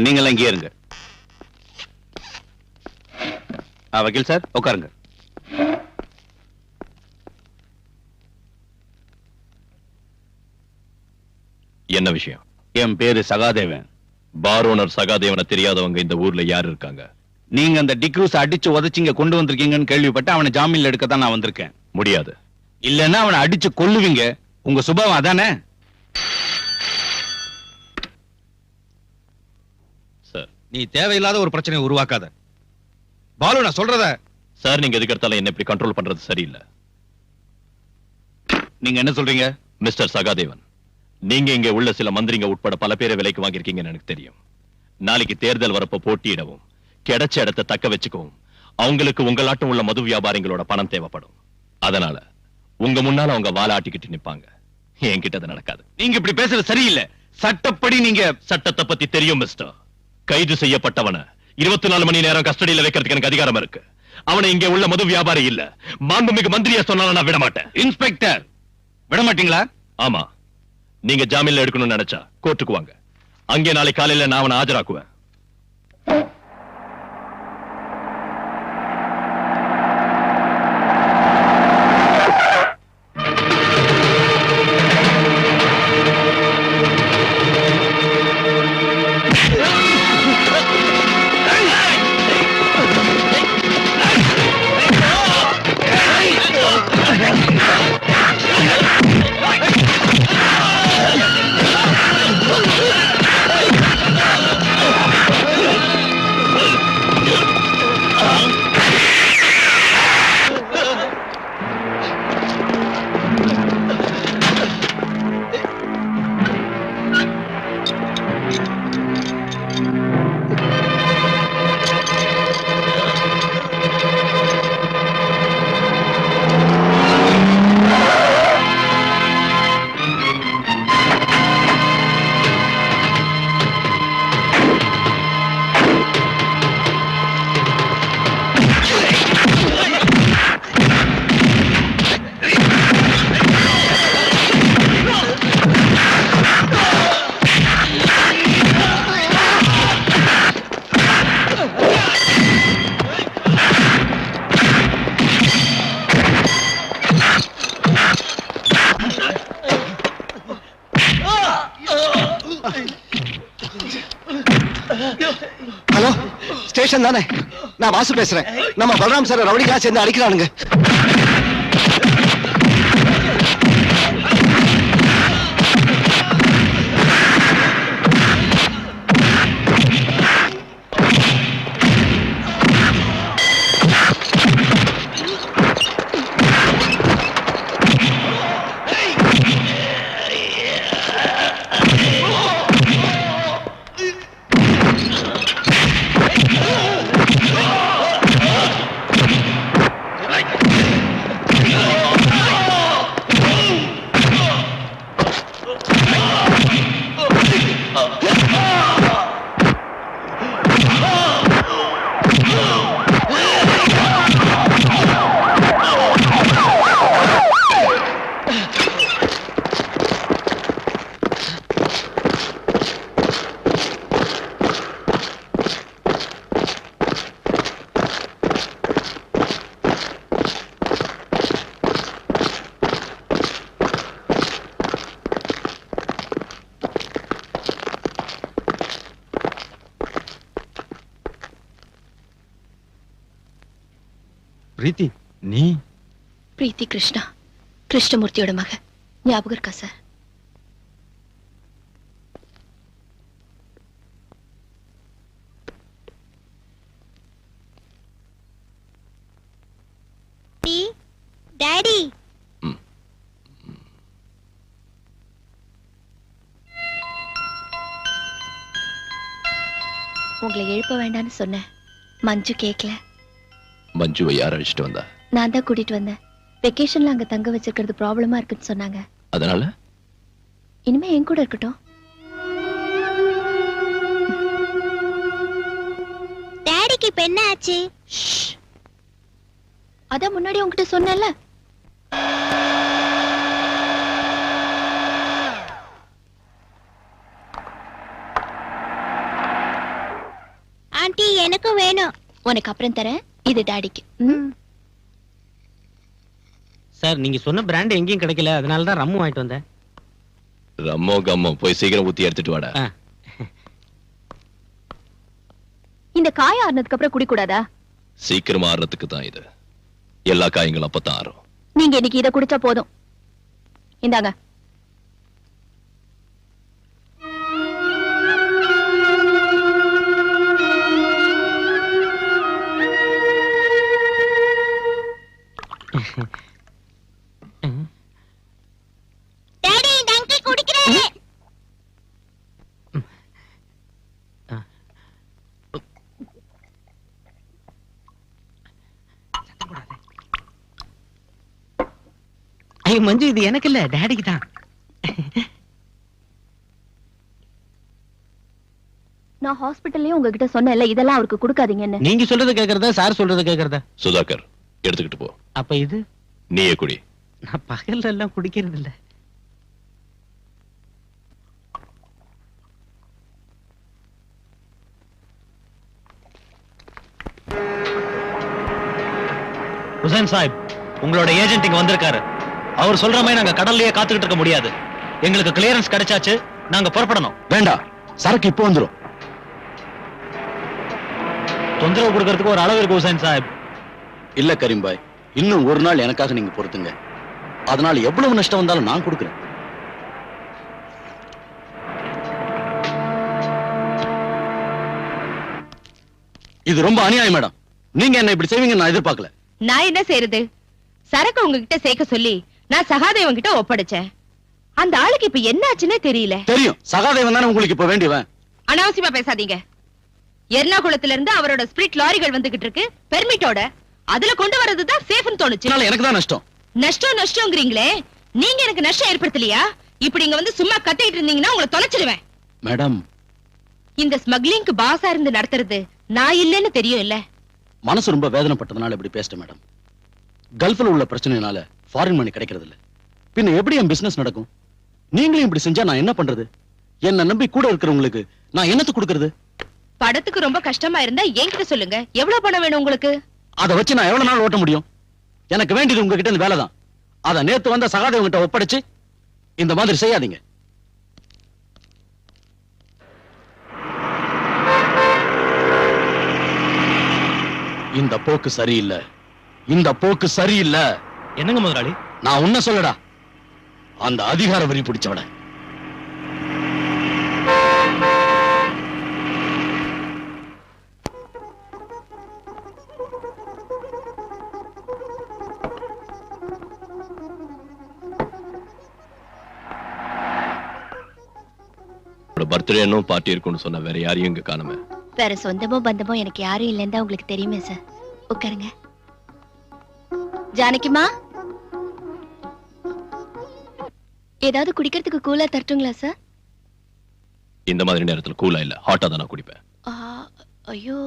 நீங்க இங்கே இருங்க. வக்கீல் சார் உட்காருங்க. என்ன விஷயம்? என் பேரு சகாதேவன். பார் ஓனர் சகாதேவனை தெரியாதவங்க இந்த ஊர்ல யாரு இருக்காங்க? நீங்க அந்த டிக்ரூஸ் அடிச்சு உதச்சிங்க கொண்டு வந்திருக்கீங்கன்னு கேள்விப்பட்டு அவனை ஜாமீன்ல எடுக்க தான் நான் வந்திருக்கேன். முடியாது. இல்லன்னா அவனை அடிச்சு கொல்லுவீங்க. உங்க சுபாவம் அதானே? சார், நீ தேவையில்லாத ஒரு பிரச்சனையை உருவாக்காத. பாலு, நான் சொல்றத. சார், நீங்க எதுக்கு எடுத்தாலும் என்ன இப்படி கண்ட்ரோல் பண்றது சரியில்லை. நீங்க என்ன சொல்றீங்க? மிஸ்டர் சகாதேவன், நீங்க இங்க உள்ள சில மந்திரிங்க உட்பட பல பேரை விலைக்கு வாங்கியிருக்கீங்கன்னு எனக்கு தெரியும். நாளைக்கு தேர்தல் வரப்ப போட்டியிடவும் கிடைச்ச இடத்தை தக்க வச்சுக்கவும் அவங்களுக்கு உங்களாட்டம் உள்ள மது வியாபாரிகளோட பணம் தேவைப்படும். அதனால உங்க முன்னால அவங்க வாலாட்டிக்கிட்டு நிப்பாங்க. என்கிட்ட அது நடக்காது. நீங்க இப்படி பேசுறது சரியில்லை. சட்டப்படி நீங்க சட்டத்தை பத்தி தெரியும் மிஸ்டர். கைது செய்யப்பட்டவன 24 மணி நேரம் கஸ்டடியில வைக்கிறதுக்கு எனக்கு அதிகாரம் இருக்கு. அவனை இங்க உள்ள மது வியாபாரி இல்ல, மாண்புமிகு மந்திரியா சொன்னாலும் நான் விட மாட்டேன். இன்ஸ்பெக்டர், விட மாட்டீங்களா? ஆமா, நீங்க ஜாமீன்ல எடுக்கணும்னு நினைச்சா கோர்ட்டுக்கு வாங்க. அங்கே நாளை காலையில நான் அவனை ஆஜராக்குவேன். ஹலோ, ஸ்டேஷன் தானே? நான் வாசு பேசுறேன். நம்ம பலராம் சார் ரவுடிகளா சேர்ந்து அடிக்கிறானுங்க. பிரீத்தி நீ பிரீத்தி கிருஷ்ணா, கிருஷ்ணமூர்த்தியோட மக. ஞாபகம் இருக்கா சார்? டாடி, உங்களை எழுப்ப வேண்டாம்னு சொன்னேன். மஞ்சு கேக்கல. மஞ்சுவை யார் அழைச்சிட்டு வந்தா? நான் தான் கூட்டிட்டு வந்தேன். வெக்கேஷன்ல அங்க தங்க வச்சிருக்கிறது ப்ராப்ளமா இருக்குன்னு சொன்னாங்க. அதனால இனிமே என் கூட இருக்கட்டும். டாடிக்கு இப்ப என்ன ஆச்சு? அதான் முன்னாடி உங்ககிட்ட சொன்னேன்ல. ஆண்டி, எனக்கு வேணும். உனக்கு அப்புறம் தரேன். இது டாடிக்கு. சார், நீங்க சொன்ன பிராண்ட் எங்கேயும் கிடைக்கல, அதனால தான் ரம்மு வாங்கிட்டு வந்தேன். ரம்மோ கம்மோ போய் சீக்கிரம் ஊத்தி எடுத்துட்டு வாடா. இந்த காய ஆறுனதுக்கு அப்புறம் குடிக்கூடாதா? சீக்கிரமா ஆறுறதுக்கு தான் இது. எல்லா காயங்களும் அப்பதான் ஆறும். நீங்க இன்னைக்கு இதை குடிச்சா போதும். இந்தாங்க. டாடி, டங்கி குடிக்கிறேன். ஐயோ மஞ்சு, இது எனக்கு இல்ல, டாடிக்கு தான். நான் ஹாஸ்பிட்டல்லயே உங்ககிட்ட சொன்னேன்ல, இதெல்லாம் அவருக்கு கொடுக்காதீங்கன்னு. நீங்க சொல்றது கேக்குறதா, சார் சொல்றது கேக்குறதா? சுதாகர், எடுத்துக்கிட்டு போ. அப்ப இது நீயே குடி. நான் பகல்ல எல்லாம் குடிக்கிறது இல்ல. ஹுசைன் சாஹிப், உங்களோட ஏஜென்ட் இங்க வந்திருக்காரு. அவர் சொல்ற மாதிரி நாங்க கடல்லயே காத்துக்கிட்டு இருக்க முடியாது. எங்களுக்கு கிளியரன்ஸ் கிடைச்சாச்சு, நாங்க புறப்படணும். வேண்டாம், சரக்கு இப்போ வந்துரும். தொந்தரவு கொடுக்கறதுக்கு ஒரு அளவு இருக்கு ஹுசைன் சாஹிப். இல்ல கரீம்பாய், இன்னும் ஒரு நாள் எனக்காக நீங்க பொறுத்துங்க. அதனால எவ்வளவு நஷ்டம் வந்தாலும் நான் கொடுக்கிறேன். இது ரொம்ப அநியாயம் மேடம். நீங்க என்ன இப்படி செய்வீங்க நான் எதிர்பார்க்கல. நான் என்ன செய்யறது? சரக்கு உங்ககிட்ட சேர்க்க சொல்லி நான் சகாதேவன் கிட்ட ஒப்படைச்சேன். அந்த ஆளுக்கு இப்ப என்ன ஆச்சுன்னே தெரியல. தெரியும், சகாதேவன் தானே உங்களுக்கு இப்ப வேண்டியவன். அனாவசியமா பேசாதீங்க. எர்ணாகுளத்துல இருந்து அவரோட ஸ்பிரிட் லாரிகள் வந்துகிட்டு இருக்கு, பெர்மிட்டோட. அதுல கொண்டு வரதுதான் சேஃப்னு தோணுச்சு. எனக்கு தான் நஷ்டம். நஷ்டம்ங்கிறீங்களே, நீங்க எனக்கு நஷ்டம் ஏற்படுத்தலையா? இப்படி இங்க வந்து சும்மா கத்திட்டு இருந்தீங்கன்னா உங்களை தொலைச்சிடுவேன். மேடம், இந்த ஸ்மக்லிங்க்கு பாஸா இருந்து நடத்துறது நான் இல்லன்னு தெரியும் இல்ல? மனசு ரொம்ப வேதனைப்பட்டதுனால இப்படி பேசிட்டேன் மேடம். கல்ஃப்ல உள்ள பிரச்சனைனால ஃபாரின் மணி கிடைக்கிறது இல்ல. பின்ன எப்படி என் பிசினஸ் நடக்கும்? நீங்களும் இப்படி செஞ்சா நான் என்ன பண்றது? என்ன நம்பி கூட இருக்கிறவங்களுக்கு நான் என்னத்து கொடுக்கறது? படத்துக்கு ரொம்ப கஷ்டமா இருந்தா என்கிட்ட சொல்லுங்க. எவ்வளவு பணம் வேணும் உங்களுக்கு? அதை வச்சு நான் எவ்வளவு நாள் ஓட்ட முடியும்? எனக்கு வேண்டியது உங்ககிட்ட இந்த வேலை தான். அதை நேத்து வந்த சகாதேவன் கிட்ட ஒப்படைச்சு இந்த மாதிரி செய்யாதீங்க. இந்த போக்கு சரியில்லை. இந்த போக்கு சரியில்லை. என்னங்க முதலாளி? நான் உன்ன சொல்லடா, அந்த அதிகார வரி பிடிச்சவட. பர்த்டே இன்னும் பார்ட்டி இருக்கும்னு சொன்ன வேற யாரையும் இங்க காணுமே. வேற சொந்தமோ பந்தமோ எனக்கு யாரும் இல்லைன்னு தான் உங்களுக்கு தெரியுமே சார். உட்காருங்க. ஜானகிமா, ஏதாவது குடிக்கிறதுக்கு கூலா தரட்டுங்களா சார்? இந்த மாதிரி நேரத்துல கூலா இல்ல, ஹாட்டா தான் நான் குடிப்பேன். ஐயோ,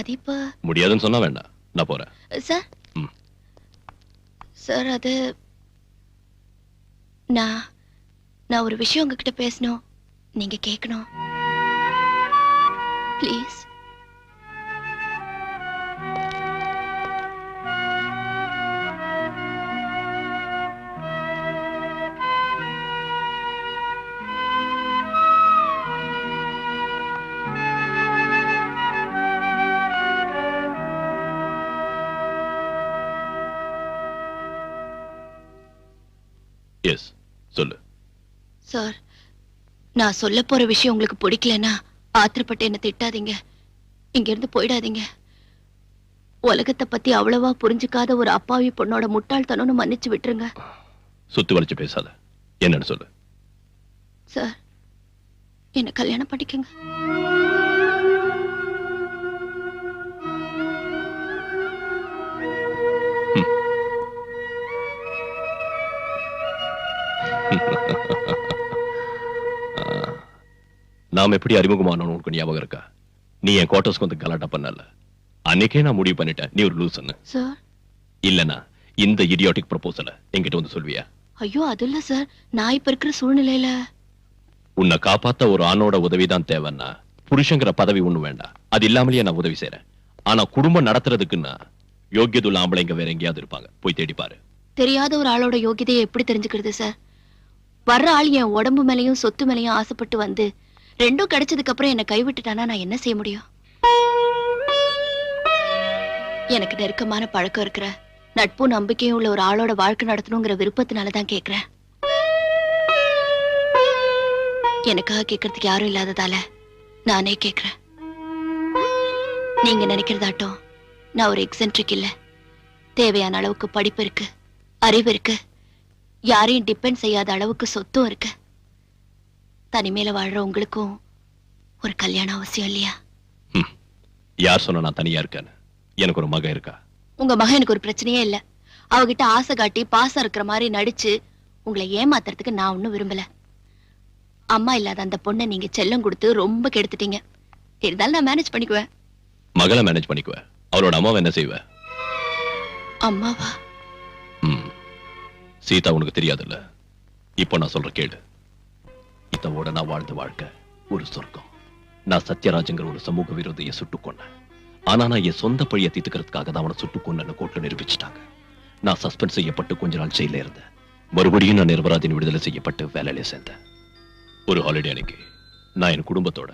அது இப்ப முடியாதுன்னு சொன்னா வேண்டாம், நான் போறேன். சார். சார், அது நான் ஒரு விஷயம் உங்ககிட்ட பேசணும். நீங்க கேட்கணும் ப்ளீஸ். எஸ், சொல்லு. சார், நான் சொல்ல போற விஷயம் உங்களுக்கு பிடிக்கலன்னா ஆத்திரப்பட்டு என்ன திட்டாதீங்க. இங்க இருந்து போயிடாதீங்க. உலகத்தை பத்தி அவ்வளவா புரிஞ்சுக்காத ஒரு அப்பாவி பொண்ணோட முட்டாள்தனம்னு மன்னிச்சு விட்டுருங்க. சுத்தி வளைச்சு பேசாத. என்னன்னு சொல்லு. சார், என்ன கல்யாணம் பண்ணிக்கங்க. நாம் எப்படி அறிமுகமானோம் உனக்கு ஞாபகம் இருக்கா? நீ என் குவார்டர்ஸ்க்கு வந்து கலாட்டா பண்ணல. அன்னைக்கே நான் முடிவு பண்ணிட்டேன் நீ ஒரு லூசுன்னு. சார், இல்லனா இந்த இடியாட்டிக் ப்ரொபோசல என்கிட்ட வந்து சொல்வியா? ஐயோ, அது இல்ல சார். நான் இப்ப இருக்கிற சூழ்நிலையில உன்னை காப்பாத்த ஒரு ஆணோட உதவிதான் தேவைன்னா புருஷங்கிற பதவி ஒண்ணு வேண்டாம். அது இல்லாமலேயே நான் உதவி செய்யறேன். ஆனா குடும்பம் நடத்துறதுக்குன்னா யோகியதுள்ள ஆம்பளைங்க வேற எங்கேயாவது இருப்பாங்க. போய் தேடி பாரு. தெரியாத ஒரு ஆளோட யோகியதையை எப்படி தெரிஞ்சுக்கிறது சார்? வர்ற ஆள் என் உடம்பு மேலையும் சொத்து மேலையும் ஆசைப்பட்டு வந்து ரெண்டும் கிடைச்சதுக்கு அப்புறம் என்ன கைவிட்டுட்டானா நான் என்ன செய்ய முடியும்? எனக்கு நெருக்கமான பழக்கம் இருக்கிற நட்பு நம்பிக்கையும் உள்ள ஒரு ஆளோட வாழ்க்கை நடத்தணுங்கிற விருப்பத்தினாலதான் கேக்குறேன். எனக்காக கேட்கறதுக்கு யாரும் இல்லாததால நானே கேக்குறேன். நீங்க நினைக்கிறதாட்டம் நான் ஒரு எக்ஸென்ட்ரிக் இல்ல. தேவையான அளவுக்கு படிப்பு இருக்கு, அறிவு இருக்கு, யாரையும் டிபெண்ட் செய்யாத அளவுக்கு சொத்தும் இருக்கு. தனிமையில வாழ்ற உங்களுக்கும் ஒரு கல்யாணம் அவசியம் இல்லையா? யார் சொன்னா நான் தனியா இருக்கேன்னு? எனக்கு ஒரு மகன் இருக்கா. உங்க மகன் எனக்கு ஒரு பிரச்சனையே இல்ல. அவகிட்ட ஆசை காட்டி பாசம் இருக்கிற மாதிரி நடிச்சு உங்களை ஏமாத்துறதுக்கு நான் ஒன்னும் விரும்பல. அம்மா இல்லாத அந்த பொண்ணை நீங்க செல்லம் கொடுத்து ரொம்ப கெடுத்துட்டீங்க. இருந்தாலும் நான் மேனேஜ் பண்ணிக்குவேன். மகளை மேனேஜ் பண்ணிக்குவேன். அவளோட அம்மாவை என்ன செய்வ? அம்மாவா? சீதா உனக்கு தெரியாதுல்ல. இப்போ நான் சொல்ற கேளு. இதோட நான் வாழ்ந்த வாழ்க்கை ஒரு சொர்க்கம். நான் சத்யராஜ்ங்கிற ஒரு சமூக விரோதியை சுட்டுக் கொன்னேன். ஆனா நான் என் சொந்த பழியை தீர்த்துக்கிறதுக்காக தான் அவனை சுட்டுக் கொன்னு கோர்ட்ல நிரூபிச்சுட்டாங்க. நான் சஸ்பெண்ட் செய்யப்பட்டு கொஞ்ச நாள் ஜெயில இருந்தேன். மறுபடியும் நான் நிரபராதின் விடுதலை செய்யப்பட்டு வேலையில சேர்ந்தேன். ஒரு ஹாலிடே அன்னைக்கு நான் என் குடும்பத்தோட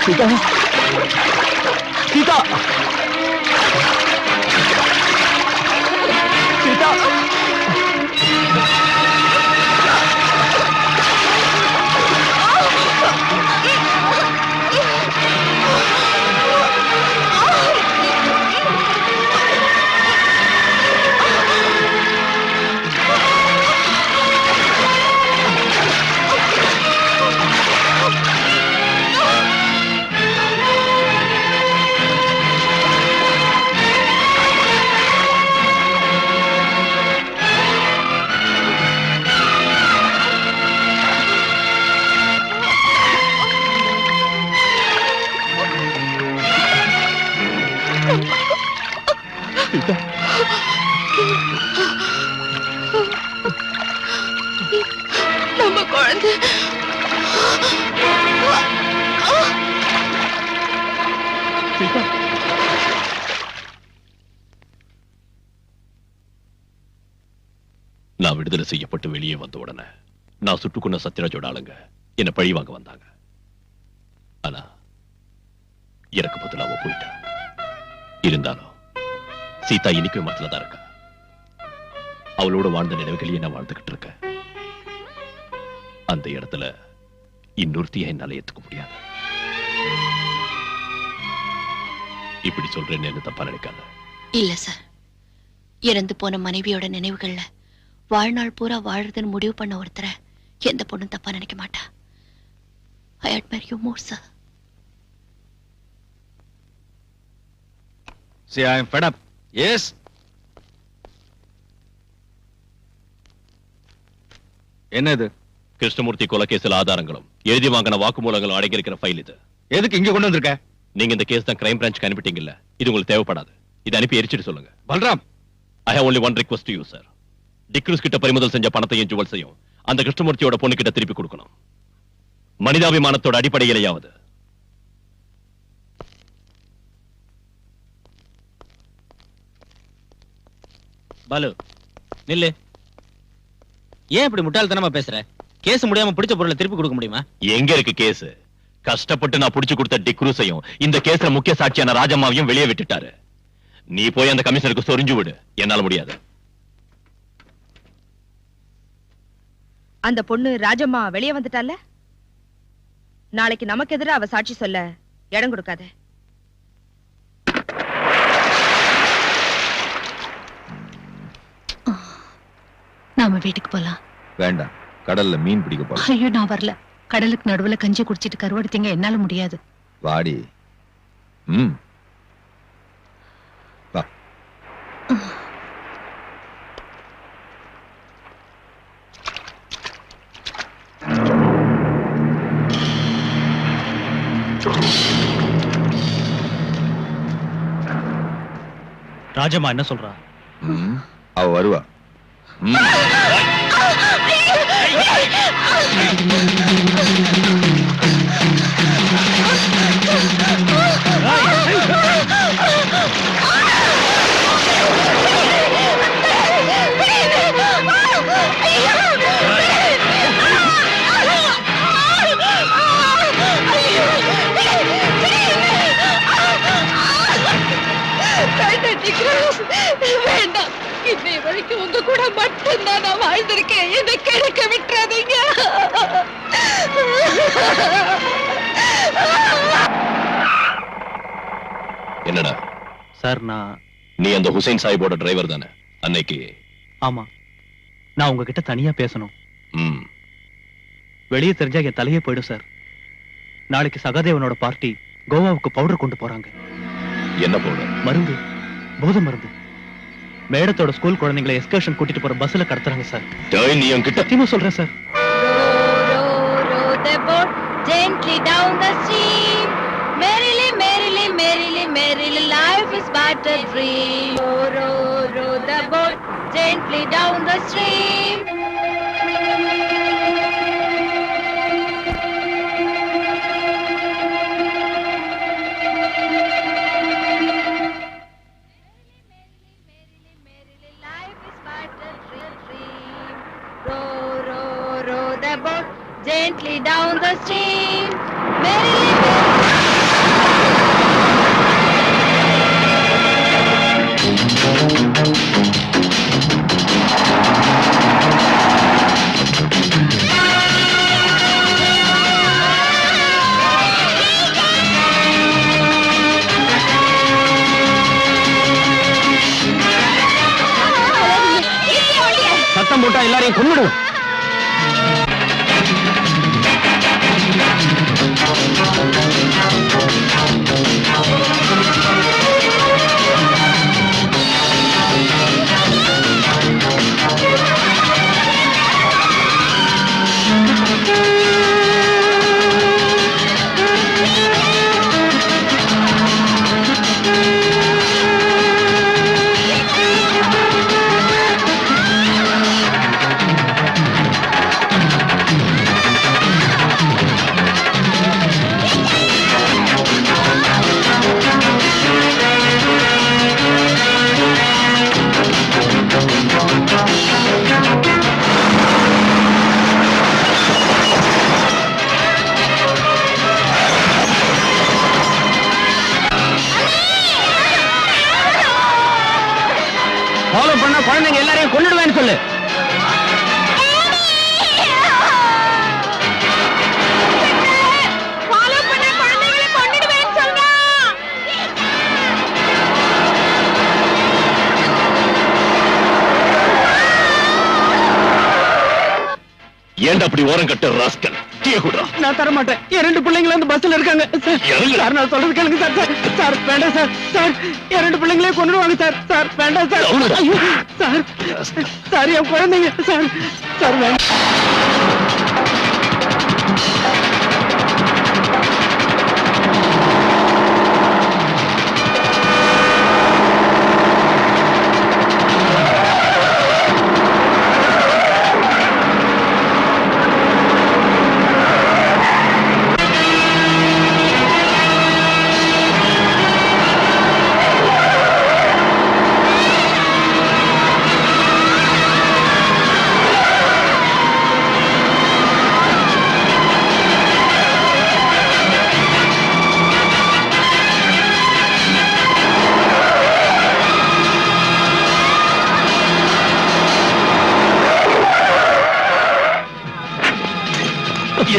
सीता सीता सीता நம்ம குழந்தை நான் விடுதலை செய்யப்பட்டு வெளியே வந்த உடனே நான் சுட்டுக்கொண்ட சத்யராஜோட ஆளுங்க என்ன பழி வாங்க வந்தாங்க. ஆனா எனக்கு பதிலாக போயிட்டா. இருந்தாலும் சீதா இன்னைக்கு விமானத்துல தான் இருக்கா. அவளோட வாழ்ந்த நினைவுகளையே நான் வாழ்ந்துகிட்டு இருக்கேன். அந்த இடத்துல இன்னொருத்தியை என்னால ஏத்துக்க முடியாது. இப்படி சொல்றேன்னு என்ன தப்பா நினைக்காத. இல்ல சார், இறந்து போன மனைவியோட நினைவுகள்ல வாழ்நாள் பூரா வாழறதுன்னு முடிவு பண்ண ஒருத்தரை எந்த பொண்ணும் தப்பா நினைக்க மாட்டா. I admire you more, sir. See, I am fed up. Yes. என்னது? கிருஷ்ணமூர்த்தி கொலைகேசில் ஆதாரங்களும் எழுதி வாங்கின வாக்குமூலங்களும் அடங்கி இருக்கிற ஃபைல் இது. எதுக்கு இங்க கொண்டு வந்திருக்க? நீங்க இந்த கேஸ் தான் கிரைம் பிரான்ச்சுக்கு அனுப்பிட்டீங்கல்ல, இது உங்களுக்கு தேவைப்படாது. இது அனுப்பி எரிச்சிட்டு சொல்லுங்க. Balram, I have only one request to you, sir. D'Cruz கிட்ட பறிமுதல் செஞ்ச பணத்தையும் ஜுவல்ஸையும் அந்த கிருஷ்ணமூர்த்தியோட பொண்ணு கிட்ட திருப்பி கொடுக்கணும். மனிதாபிமானத்தோட அடிப்படையிலேயாவது. பாலு நில்லு. ஏன் இப்படி முட்டாள்தனமா பேசுற? கேஸ் முடியாம பிடிச்ச பொருளை திருப்பி கொடுக்க முடியுமா? எங்க இருக்கு கேஸ்? கஷ்டப்பட்டு நான் புடிச்சு கொடுத்த டிக்ரூஸையும் இந்த கேஸ்ல முக்கிய சாட்சியான ராஜம்மாவையும் வெளியே விட்டுட்டாரு. நீ போய் அந்த கமிஷனருக்கு சொரிஞ்சு விடு. என்னால முடியாது. அந்த பொண்ணு ராஜம்மா வெளியே வந்துட்டால, நாளைக்கு நமக்கு எதிராக அவ சாட்சி சொல்ல இடம் கொடுக்காத. நாம வீட்டுக்கு போலாம். வேண்டாம், கடல்ல மீன் பிடிக்க போலாம். ஐயோ, நான் வரல. கடலுக்கு நடுவுல கஞ்சி குடிச்சிட்டு கருவாடுத்தீங்க, என்னால முடியாது. வாடி. வா. ராஜம்மா என்ன சொல்றா? அவ வருவா. வேண்டாம், இன்னை வரைக்கும் உங்க கூட மட்டும்தான் நான் வாழ்ந்திருக்கேன். என்னை கிடைக்க விட்டுறாதீங்க. என்னடா சார், நீ அந்த ஹுசைன் சாஹிபோட டிரைவர் தானே அன்னைக்கு? ஆமா. நான் உங்ககிட்ட தனியா பேசணும். வெளியே தெரிஞ்சா என் தலையே போயிடும் சார். நாளைக்கு சகாதேவனோட பார்ட்டி கோவாவுக்கு பவுடர் கொண்டு போறாங்க. என்ன பவுடர்? மருந்து, போதை மருந்து. மேடத்தோட ஸ்கூல் குழந்தைங்களை எஸ்கர்ஷன் கூட்டிட்டு போற பஸ்ல கடத்துறாங்க சார். நீ என்கிட்ட சத்தியமா சொல்றேன் sir. Gently down the stream, merrily, merrily, merrily, merrily, life is but a dream. Row, row, row the boat gently down the stream. Gently down the stream, merrily, சத்தம் போட்டா எல்லாரையும் கொன்னுடுவோம். ஃபாலோ பண்ணா குழந்தைங்க எல்லாரையும் கொன்னுடுவேன்னு சொல்லு. ஏன்டா அப்படி ஓரம் கட்ட ராஸ்கல்? டீ குடுறா. நான் தர மாட்டேன். என் 2 பிள்ளைங்களும் அந்த பஸ்ல இருக்காங்க சார். நான் சொல்றது கேளுங்க சார். சார் வேண்டாம் சார். சார் என் 2 பிள்ளைங்களே கொன்னுடுவாங்க சார். சார் வேண்டாம் சார். ஐயோ சார். சார் என் குழந்தைங்க சார். சார் வேண்டாம்.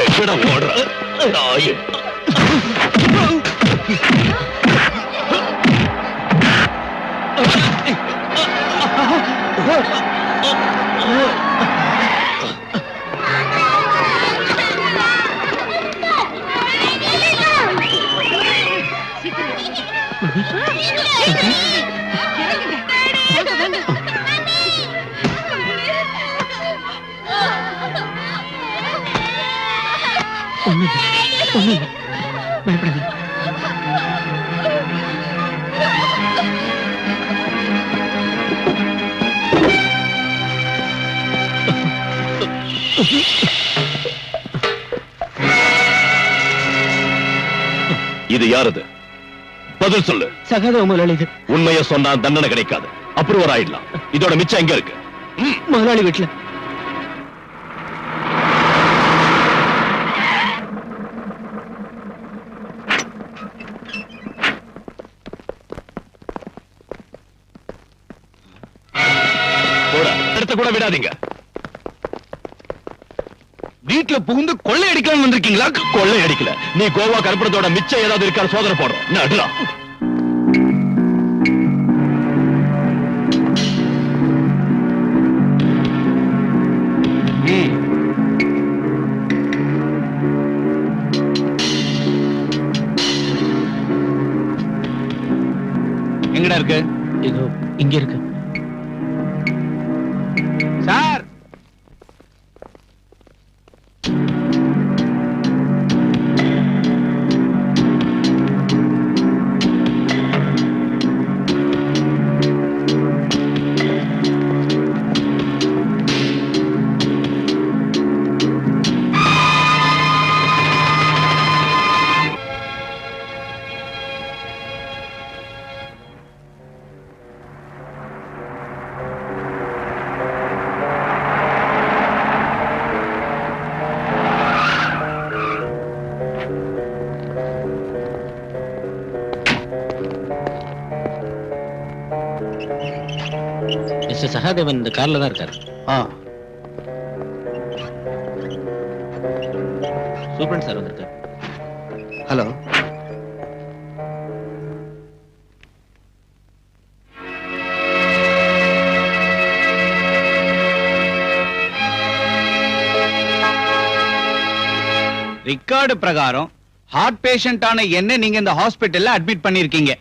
எங்கடா ஓடுற நாயே? பயப்படாதீங்க. இது யாரது? பதில் சொல்லு. சகாதேவ முதலாளி. உண்மையை சொன்னா தண்டனை கிடைக்காது. அப்ரூவர் ஆயிடலாம். இதோட மிச்சம் எங்க இருக்கு? முதலாளி வீட்டுல. கூட விடாதீங்க. வீட்டுல புகுந்து கொள்ளை அடிக்கலாம் வந்திருக்கீங்களா? கொள்ளை அடிக்கல. நீ கோவா கருப்பணத்தோட மிச்சம் ஏதாவது இருக்கா சோதனை போடுறோம். நடுறா. எங்கடா இருக்கு? இதோ இங்க இருக்கு சார். மிஸ்டர் சகாதேவன் இந்த கார்ல தான் இருக்காரு. சூப்பரண்ட் சார் வந்திருக்காரு. ஹலோ. ரிக்கார்டு பிரகாரம் ஹார்ட் பேஷண்டான என்ன நீங்க இந்த ஹாஸ்பிட்டல்ல அட்மிட் பண்ணிருக்கீங்க.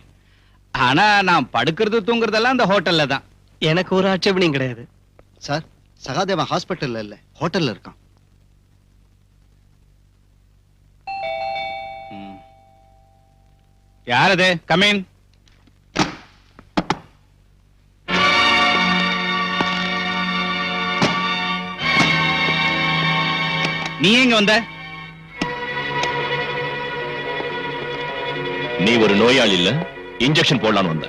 ஆனா நான் படுக்கிறது தூங்குறதெல்லாம் இந்த ஹோட்டல்ல தான். எனக்கு ஒரு ஆட்சேபனையும் கிடையாது சார். சகாதேவன் ஹாஸ்பிட்டல்ல இல்ல, ஹோட்டல்ல இருக்கான். யார் அது? Come in. நீ எங்க வந்த? நீ ஒரு நோயாளி இல்ல, இன்ஜெக்ஷன் போடலான்னு வந்த.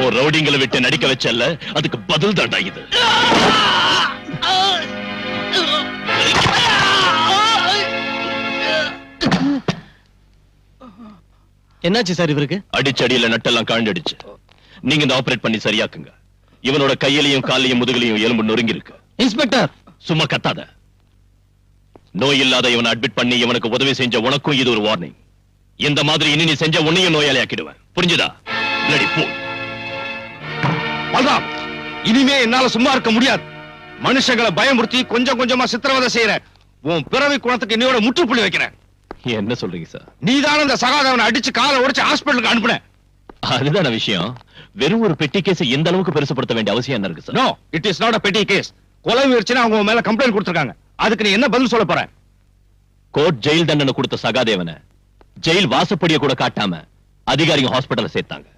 ஓ ரவுடிங்களை விட்டு நடிக்க வச்சல்ல, அதுக்கு பதில் தாண்டா இது. என்னாச்சு சார் இவருக்கு? அடிச்சடியில நட்டெல்லாம் காண்டடிச்சு. நீங்க இந்த ஆபரேட் பண்ணி சரியாக்குங்க. இவனோட கையிலையும் காலையும் முதுகலையும் எலும்பு நொறுங்கி இருக்கு. இன்ஸ்பெக்டர் சும்மா கத்தாத. நோய் இல்லாத இவனை அட்மிட் பண்ணி இவனுக்கு உதவி செஞ்ச உனக்கும் இது ஒரு வார்னிங். இந்த மாதிரி இனி நீ செஞ்ச உன்னையும் நோயாளி ஆக்கிடுவேன். புரிஞ்சுதா? Bloody pool. பல்ராம், இனிமே என்னால சும்மா இருக்க முடியாது. மனுஷங்களை பயமுறுத்தி கொஞ்சம் கொஞ்சமா சித்திரவதை செய்யற உன் பிறவி குணத்துக்கு என்னையோட முற்றுப்புள்ளி வைக்கிறேன். என்ன சொல்றீங்க சார்? நீதான இந்த சகாதேவனை அடிச்சு காலை உடைச்சு ஹாஸ்பிட்டலுக்கு அனுப்புன. அதுதான விஷயம். வெறும் ஒரு பெட்டி கேஸ் எந்த அளவுக்கு பெருசுப்படுத்த வேண்டிய அவசியம் என்ன இருக்கு sir? No, it is not a petty case. கொலை முயற்சின்னு அவங்க மேல கம்ப்ளைண்ட் கொடுத்திருக்காங்க. அதுக்கு நீ என்ன பதில் சொல்ல போற? கோர்ட் ஜெயில் தண்டனை கொடுத்த சகாதேவனை ஜெயில் வாசப்படிய கூட காட்டாம அதிகாரிங்க ஹாஸ்பிடல்ல சேர்த்தாங்க.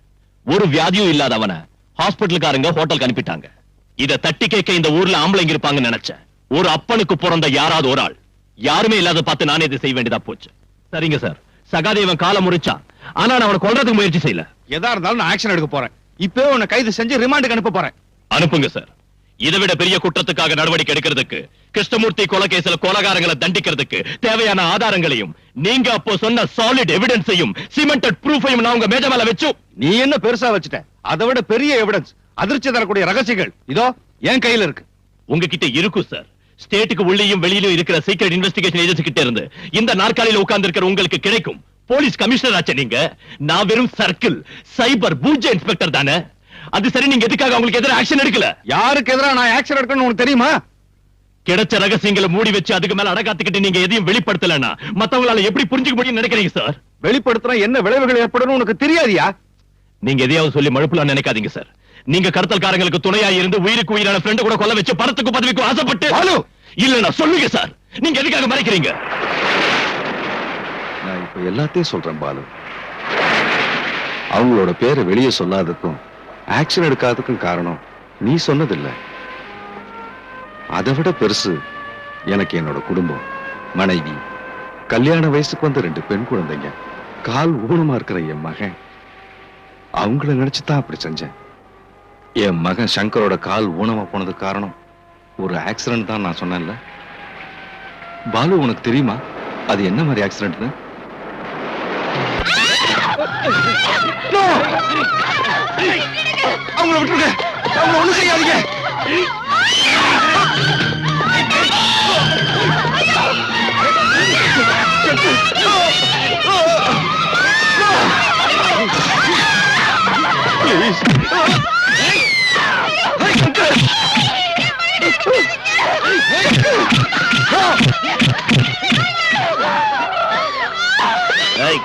ஒரு வியாதியும் இல்லாதவனை ஹாஸ்பிட்டலுக்காரங்க ஹோட்டலுக்கு அனுப்பிட்டாங்க. இத தட்டி கேட்க இந்த ஊர்ல ஆம்பளைங்க இருப்பாங்கன்னு நினைச்சேன். ஒரு அப்பனுக்கு பிறந்த யாராவது ஒரு ஆள் யாருமே இல்லாத பார்த்து நானே இதை செய்ய வேண்டியதா போச்சு. சரிங்க சார், சகாதேவன் காலை முறிச்சான். ஆனா நான் அவனை கொல்றதுக்கு முயற்சி செய்யல. எதா இருந்தாலும் நான் ஆக்ஷன் எடுக்க போறேன். இப்பவே உன்னை கைது செஞ்சு ரிமாண்டுக்கு அனுப்ப போறேன். அனுப்புங்க சார். இதை விட பெரிய குற்றத்துக்காக நடவடிக்கை எடுக்கிறதுக்கு, கிருஷ்ணமூர்த்தி கொலை கேஸ்ல கொலைகாரங்களை தண்டிக்கிறதுக்கு தேவையான ஆதாரங்களையும் நீங்க அப்போ சொன்ன சாலிட் எவிடன்ஸையும் சிமெண்டட் ப்ரூஃபையும் நான் உங்க மேஜ மேல வச்சு. நீ என்ன பெருசா வச்சுட்ட? அதை விட பெரிய எவிடன்ஸ், அதிர்ச்சி தரக்கூடிய ரகசியங்கள் இதோ என் கையில இருக்கு. உங்ககிட்ட இருக்கும் சார். ஸ்டேட்டுக்கு உள்ளேயும் வெளியிலும் இருக்கிற சீக்ரெட் இன்வெஸ்டிகேஷன் ஏஜென்சி கிட்ட இருந்து இந்த நாற்காலியில உட்கார்ந்து இருக்கிற உங்களுக்கு கிடைக்கும். போலீஸ் கமிஷனர் ஆச்சு நீங்க. நான் வெறும் சர்க்கிள் சைபர் பூஜ்ஜ இன்ஸ்பெக்டர் தானே. அது சரி, நீங்க எதுக்காக உங்களுக்கு எதிராக ஆக்ஷன் எடுக்கல? யாருக்கு எதிராக நான் ஆக்ஷன் எடுக்கணும்னு உனக்கு தெரியுமா? கிடைச்ச ரகசியங்களை மூடி வச்சு அதுக்கு மேல அடகாத்துக்கிட்டு நீங்க எதையும் வெளிப்படுத்தலன்னா மத்தவங்களால எப்படி புரிஞ்சுக்க முடியும் நினைக்கிறீங்க சார்? வெளிப்படுத்தினா என்ன விளைவுகள் ஏற்படும் உனக்கு தெரியாதியா? நீங்க எதையாவது சொல்லி மழுப்பலாம் நினைக்காதீங்க சார். நீங்க கடத்தல்காரங்களுக்கு துணையா இருந்து உயிருக்கு உயிரான ஃப்ரெண்ட் கூட கொல்ல வச்சு பணத்துக்கு பதவிக்கு ஆசைப்பட்டு இல்ல சொல்லுங்க சார், நீங்க எதுக்காக மறைக்கிறீங்க? நான் இப்ப எல்லாத்தையும் சொல்றேன் பாலு. அவங்களோட பேரை வெளியே சொல்லாததுக்கும் ஆக்ஷன் எடுக்காததுக்கும் காரணம் நீ சொன்னதில்ல. அதை விட பெருசு எனக்கு என்னோட குடும்பம், மனைவி, கல்யாண வயசுக்கு வந்த 2 பெண் குழந்தைங்க, கால் ஊனமா இருக்கிற என் மகன். அவங்கள நினைச்சுதான் அப்படி செஞ்சேன். என் மகன் சங்கரோட கால் ஊனமா போனதுக்கு காரணம் ஒரு ஆக்சிடென்ட் தான் நான் சொன்னேன்ல. பாலு, உனக்கு தெரியுமா அது என்ன மாதிரி ஆக்சிடென்ட்னு? அவங்கள விட்டுருங்க, அவங்க ஒண்ணு செய்யாதீங்க.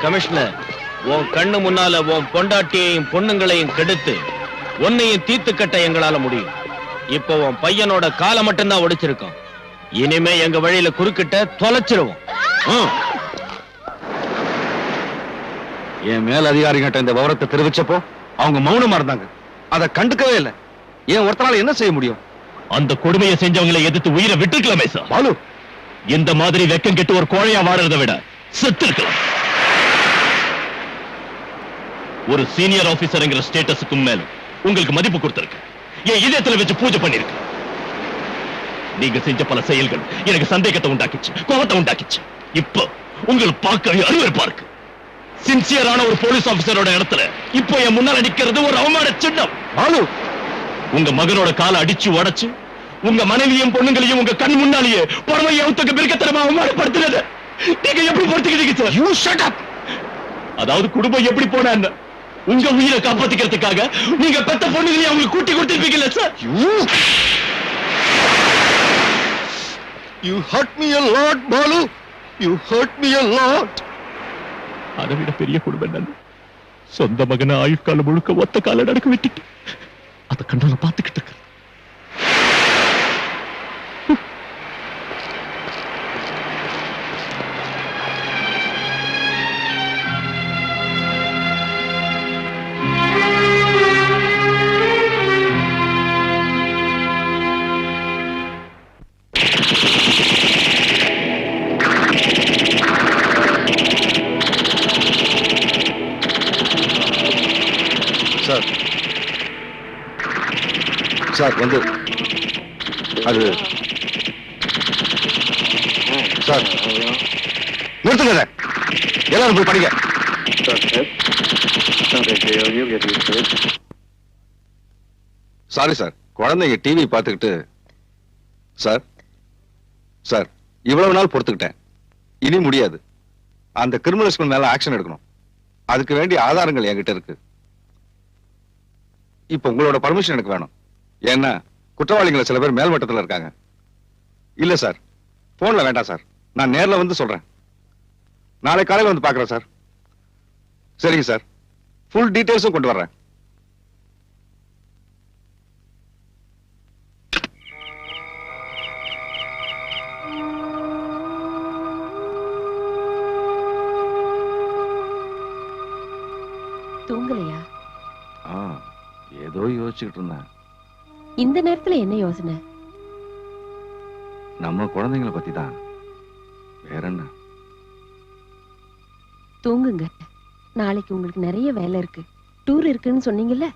கமிஷனர், உன் கண்ணு முன்னால உன் பொண்டாட்டியையும் பொண்ணுங்களையும் கெடுத்து உன்னையும் தீத்து கட்ட எங்களால முடியும். இப்போ உன் பையனோட காலை மட்டும்தான் ஒடிச்சிருக்கோம். இனிமே எங்க வழியில குறுக்கிட்ட தொலைச்சிருவோம். என் மேல் அதிகாரிகிட்ட இந்த விவரத்தை தெரிவிச்சப்போ அவங்க மௌனமா இருந்தாங்க. அதை கண்டுக்கவே இல்லை. ஏன் ஒருத்தனால என்ன செய்ய முடியும்? அந்த கொடுமையை செஞ்சவங்களை எதிர்த்து உயிரை விட்டுருக்கலாமே சார். பாலு, இந்த மாதிரி வெக்கம் கெட்டு ஒரு கோழையா வாழறதை விட செத்து இருக்கலாம். ஒரு சீனியர் ஆபீசர்ங்கிற ஸ்டேட்டஸுக்கு மேல உங்களுக்கு மதிப்பு கொடுத்திருக்கு. என் இதயத்துல வச்சு பூஜை பண்ணிருக்கு. நீங்க செஞ்ச பல செயல்கள் எனக்கு சந்தேகத்தை உண்டாக்கிச்சு, கோபத்தை உண்டாக்கிச்சு. இப்போ உங்களை பார்க்க அருவருப்பா இருக்கு. சின்சியரான ஒரு போலீஸ் ஆபீசரோட இடத்துல இப்போ என் முன்னால நிக்கிறது ஒரு அவமான சின்னம். பாலு, உங்க மகனோட காலை அடிச்சு உடைச்சு உங்க மனைவியும் பொண்ணுங்களையும் உங்க கண் முன்னாலேயே பரமையை அவுத்துக்கு பிரிக்கத்தனமா அவமானப்படுத்துறது நீங்க எப்படி பொறுத்துக்கிட்டீங்க சார்? You shut up. அதாவது குடும்பம் எப்படி போனா உங்க உயிரை காப்பாத்திக்கிறதுக்காக நீங்க பெத்த பொண்ணுகளையும் அவங்க கூட்டி கொடுத்திருப்பீங்கல்ல sir? You hurt me a lot, Balu. You hurt me a lot. அதை விட பெரிய குடும்பம் என்ன? சொந்த மகனை ஆயுட்காலம் முழுக்க ஒத்த கால நடக்க விட்டுட்டு அதை கண்ணால பார்த்துக்கிட்டு இருக்க. சார் வந்து அது சார் நிறுத்துங்க. எல்லாரும் போய் படிங்க. சாரி சார், குழந்தைங்க டிவி பார்த்துக்கிட்டு. சார் சார், இவ்வளவு நாள் பொறுத்துக்கிட்டேன், இனி முடியாது. அந்த கிரிமினல்ஸ்க்கு மேல ஆக்ஷன் எடுக்கணும். அதுக்கு வேண்டிய ஆதாரங்கள் என்கிட்ட இருக்கு. இப்ப உங்களோட பர்மிஷன் எனக்கு வேணும். ஏன்னா குற்றவாளிகளை சில பேர் மேல்மட்டத்தில் இருக்காங்க. இல்ல சார், போன்ல வேண்டாம் சார், நான் நேர்ல வந்து சொல்றேன். நாளை காலையில் வந்து பார்க்குறேன் சார். சரிங்க சார், ஃபுல் டீடைல்ஸும் கொண்டு வர்றேன். தூங்கலையா? ஏதோ யோசிச்சுக்கிட்டு இருந்தேன். இந்த நேரத்துல என்ன யோசனை? நம்ம குழந்தைங்களை பத்தி தான். வேற என்ன? தூங்குங்க, நாளைக்கு உங்களுக்கு நிறைய வேலை இருக்கு. டூர் இருக்குன்னு சொன்னீங்கல்ல.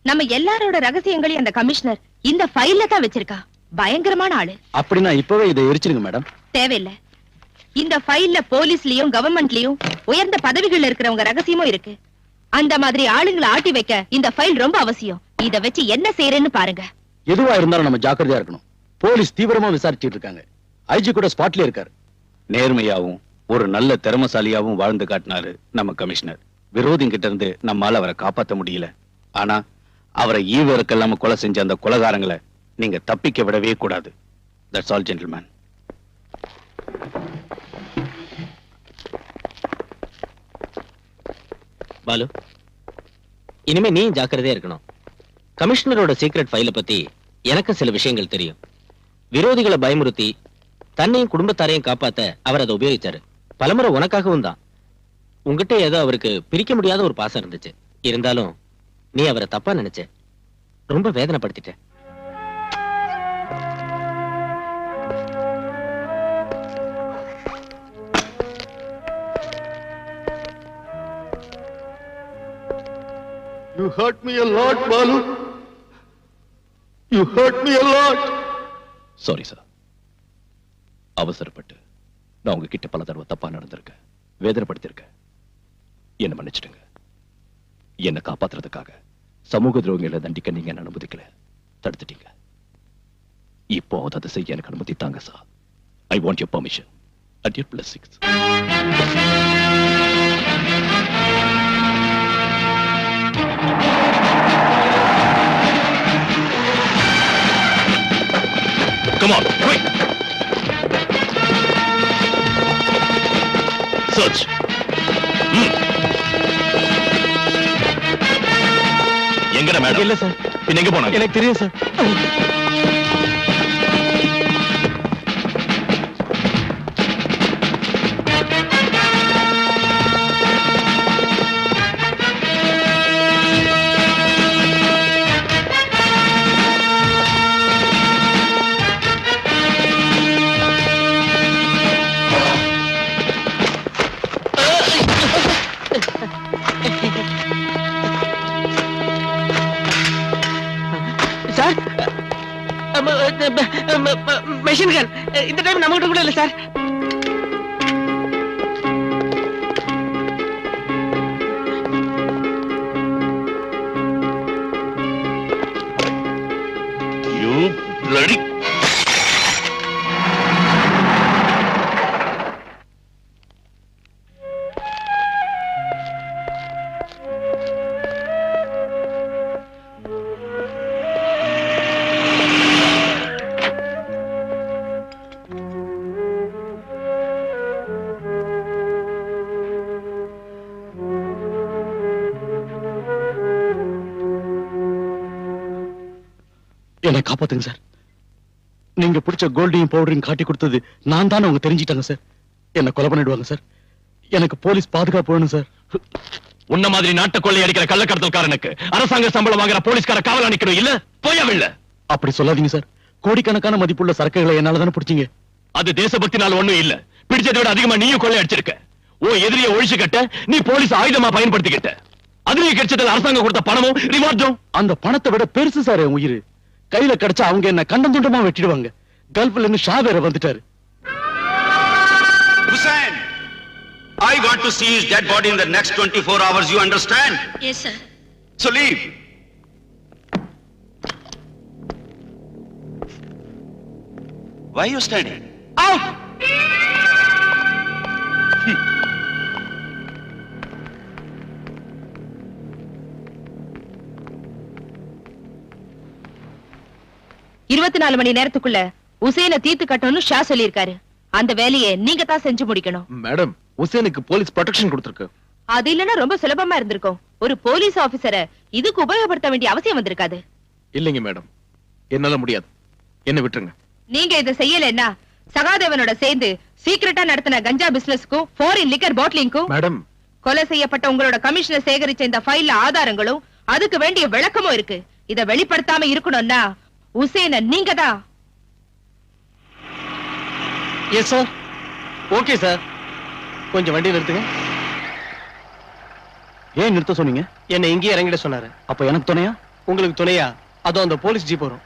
நம்ம எல்லாரோட ரகசியங்களையும் அந்த கமிஷனர் இந்த ஃபைல்ல தான் வச்சிருக்கா. பயங்கரமான ஆளு. அப்படின்னா இப்பவே இதை எரிச்சிருங்க மேடம். தேவையில்லை. இந்த ஃபைல்ல போலீஸ்லயும் கவர்மெண்ட்லயும் உயர்ந்த பதவிகள்ல இருக்கிறவங்க ரகசியமும் இருக்கு. அந்த மாதிரி ஆளுங்களை ஆட்டி வைக்க இந்த ஃபைல் ரொம்ப அவசியம். இத வச்சு என்ன செய்யறேன்னு பாருங்க. எதுவா இருந்தாலும் நம்ம ஜாக்கிரதையா இருக்கணும். போலீஸ் தீவிரமா விசாரிச்சுட்டு இருக்காங்க. ஐஜி கூட ஸ்பாட்ல இருக்காரு. நேர்மையாவும் ஒரு நல்ல திறமசாலியாவும் வாழ்ந்து காட்டினாரு நம்ம கமிஷனர். விரோதிங்கிட்ட இருந்து நம்மால அவரை காப்பாற்ற முடியல. ஆனா அவரை ஈவருக்கெல்லாம் கொலை செஞ்ச அந்த கொலைகாரங்களை நீங்க தப்பிக்க விடவே கூடாது. That's all gentleman. பாலு, இனிமே நீ ஜாக்கிரதையா இருக்கணும். கமிஷனரோட சீக்ரெட் ஃபைல பத்தி எனக்கு சில விஷயங்கள் தெரியும். விரோதிகளை பயமுறுத்தி தன்னையும் குடும்பத்தாரையும் காப்பாத்த அவர் அதை உபயோகிச்சாரு. பலமுறை உனக்காகவும் தான். உங்ககிட்ட ஏதோ அவருக்கு பிரிக்க முடியாத ஒரு பாசம் இருந்துச்சு. இருந்தாலும் நீ அவரை தப்பா நினைச்ச. ரொம்ப வேதனைப்படுத்திட்ட. You hurt me a lot, Balu. You hurt me a lot. Sorry sir, அவசரப்பட்டு நான் உங்ககிட்ட பல தடவை தப்பா நடந்திருக்கேன், வேதனைப்படுத்திருக்கேன். என்ன மன்னிச்சிடுங்க. என்னை காப்பாத்துறதுக்காக சமூக துரோகிகளை தண்டிக்க நீங்க என்ன அனுமதிக்கல, தடுத்துட்டீங்க. இப்போ அதை செய்ய எனக்கு அனுமதி தாங்க sir. I want your permission at your blessings. Come on, quick! Search! எங்கடா மேடம்? இல்ல சார். பின்ன எங்க போனாங்க? எனக்கு தெரியும் சார். மெஷின் கன் இந்த டைம் நம்ம கிட்ட கூட இல்ல சார். You bloody... என்னை காப்பாத்துங்க சார். நீங்க பிடிச்ச கோல்டையும் பவுடரையும் காட்டி கொடுத்தது நான் தானே அவங்க தெரிஞ்சிட்டாங்க சார். என்ன கொலை பண்ணிடுவாங்க சார். எனக்கு போலீஸ் பாதுகாப்பு வேணும் சார். உன்ன மாதிரி நாட்டை கொள்ளை அடிக்கிற கள்ளக்கடத்தல்காரனுக்கு அரசாங்க சம்பளம் வாங்குற போலீஸ்கார காவல் அணிக்கணும் இல்ல போயவில்லை. அப்படி சொல்லாதீங்க சார். கோடிக்கணக்கான மதிப்புள்ள சரக்குகளை என்னால தானே பிடிச்சீங்க. அது தேசபக்தினால ஒண்ணும் இல்ல. பிடிச்சதை விட அதிகமா நீயும் கொள்ளை அடிச்சிருக்க. உன் எதிரியை ஒழிச்சு கட்ட நீ போலீஸ் ஆயுதமா பயன்படுத்திக்கிட்ட. அதுலயும் கிடைச்சதுல அரசாங்கம் கொடுத்த பணமும் ரிவார்டும். அந்த பணத்தை விட பெருசு சார் என் உயிர். கையில கிடைச்சா அவங்க என்ன கண்டம் துண்டமா வெட்டிடுவாங்க. கல்ஃப்ல இருந்து ஷா வேற வந்துட்டாரு. Hussain, I want to see his dead body in the next 24 hours. You understand? Yes, sir. So leave. Why are you standing? Out! 24 மணி நேரத்துக்குள்ள உசேனை தீர்த்து கட்டணும்னு ஷா சொல்லியிருக்காரு. அந்த வேலையை நீங்க தான் செஞ்சு முடிக்கணும். மேடம், உசேனுக்கு போலீஸ் ப்ரொடெக்ஷன் கொடுத்திருக்கு. அது இல்லன்னா ரொம்ப சுலபமா இருந்திருக்கும். ஒரு போலீஸ் ஆபீசரை இதுக்கு உபயோகப்படுத்த வேண்டிய அவசியம் வந்திருக்காது. இல்லைங்க மேடம், என்னால முடியாது. என்ன விட்டுருங்க. நீங்க இதை செய்யலன்னா சகாதேவனோட சேர்ந்து சீக்கிரட்டா நடத்தின கஞ்சா பிசினஸ்க்கும் ஃபாரின் லிக்கர் பாட்டிலிங்க்கும் மேடம், கொலை செய்யப்பட்ட உங்களோட கமிஷனர் சேகரிச்ச இந்த ஃபைல்ல ஆதாரங்களும் அதுக்கு வேண்டிய விளக்கமும் இருக்கு. இத வெளிப்படுத்தாம இருக்கணும்னா உசேன நீங்க தான். Yes sir. Okay sir. கொஞ்சம் வண்டி நிறுத்துங்க. ஏன் நிறுத்த சொன்னீங்க? என்ன இங்கேயே இறங்கிட சொன்னாரு. அப்ப எனக்கு துணையா? உங்களுக்கு துணையா அதோ அந்த போலீஸ் ஜீப் வரும்.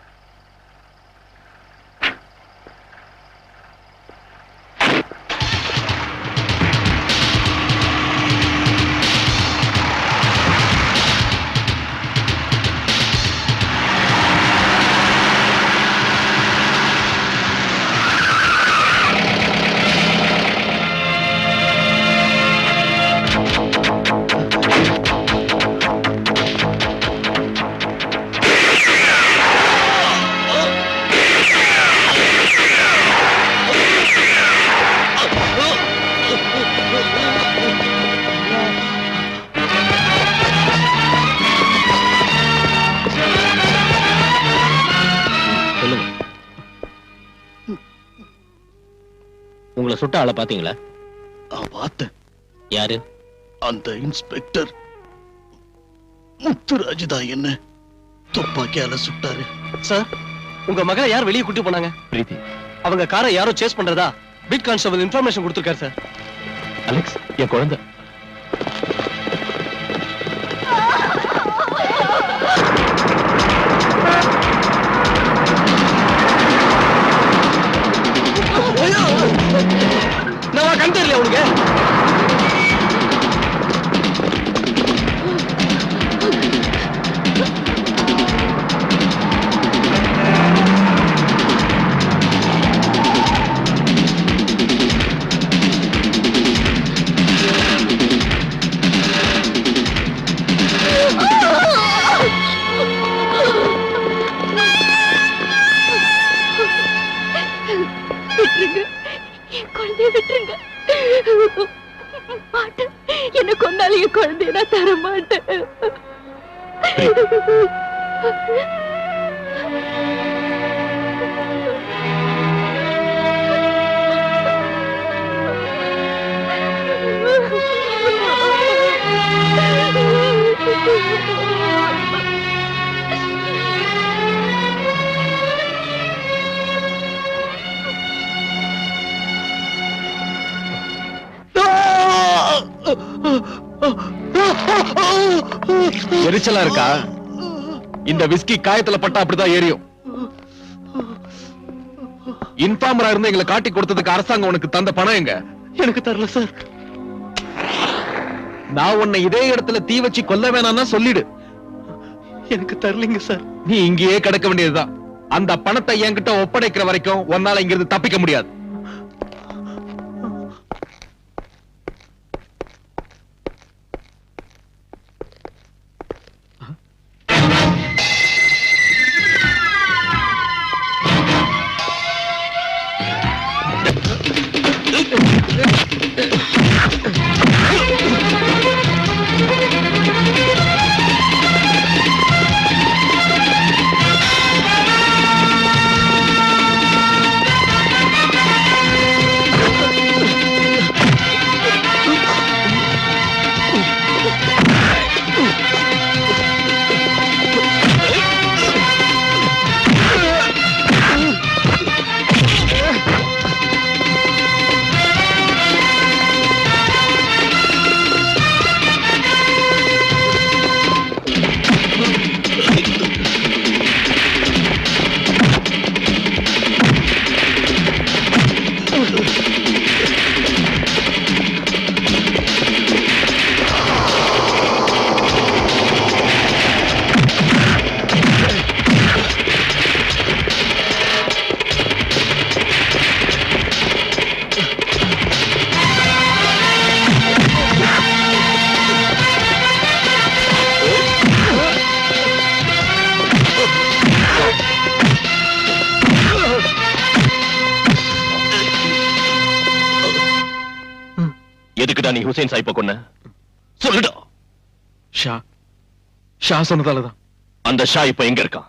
உங்களை சுட்ட ஆளை பாத்தீங்களா? பார்த்தேன். யாரு? அந்த இன்ஸ்பெக்டர் முத்துராஜ் தான் என்ன துப்பாக்கியால சுட்டாரு. சார், உங்க மகளை யார் வெளியே கூட்டி போனாங்க? பிரீத்தி. அவங்க காரை யாரோ சேஸ் பண்றதா பீட் கான்ஸ்டபிள் இன்ஃபர்மேஷன் கொடுத்திருக்காரு சார். அலெக்ஸ், என் குழந்தை. நான் கண் தெரியல உனக்கு. விட்டுருங்க. மாட்டேன். என்ன கொண்டாலும் என் குழந்தைய நான் தர மாட்டேன். எரிச்சலா இருக்கா? இந்த விஸ்கி காயத்துல பட்டா அப்படிதான் எரியும். இன்ஃபார்மரா இருந்து எங்களை காட்டி கொடுத்ததுக்கு அரசாங்கம் உனக்கு தந்த பணம் எங்க? எனக்கு தரல சார். நான் உன்னை இதே இடத்துல தீ வச்சு கொல்ல வேணாம்னா சொல்லிடு. எனக்கு தரலங்க சார். நீ இங்கேயே கிடக்க வேண்டியதுதான். அந்த பணத்தை என்கிட்ட ஒப்படைக்கிற வரைக்கும் உன்னால இங்கிருந்து தப்பிக்க முடியாது. எதுக்குடா நீ ஹுசைன் சாயிப்ப கொன்ன? சொல்லுடா. ஷா சொன்னதாலதான். அந்த ஷா இப்ப எங்க இருக்கான்?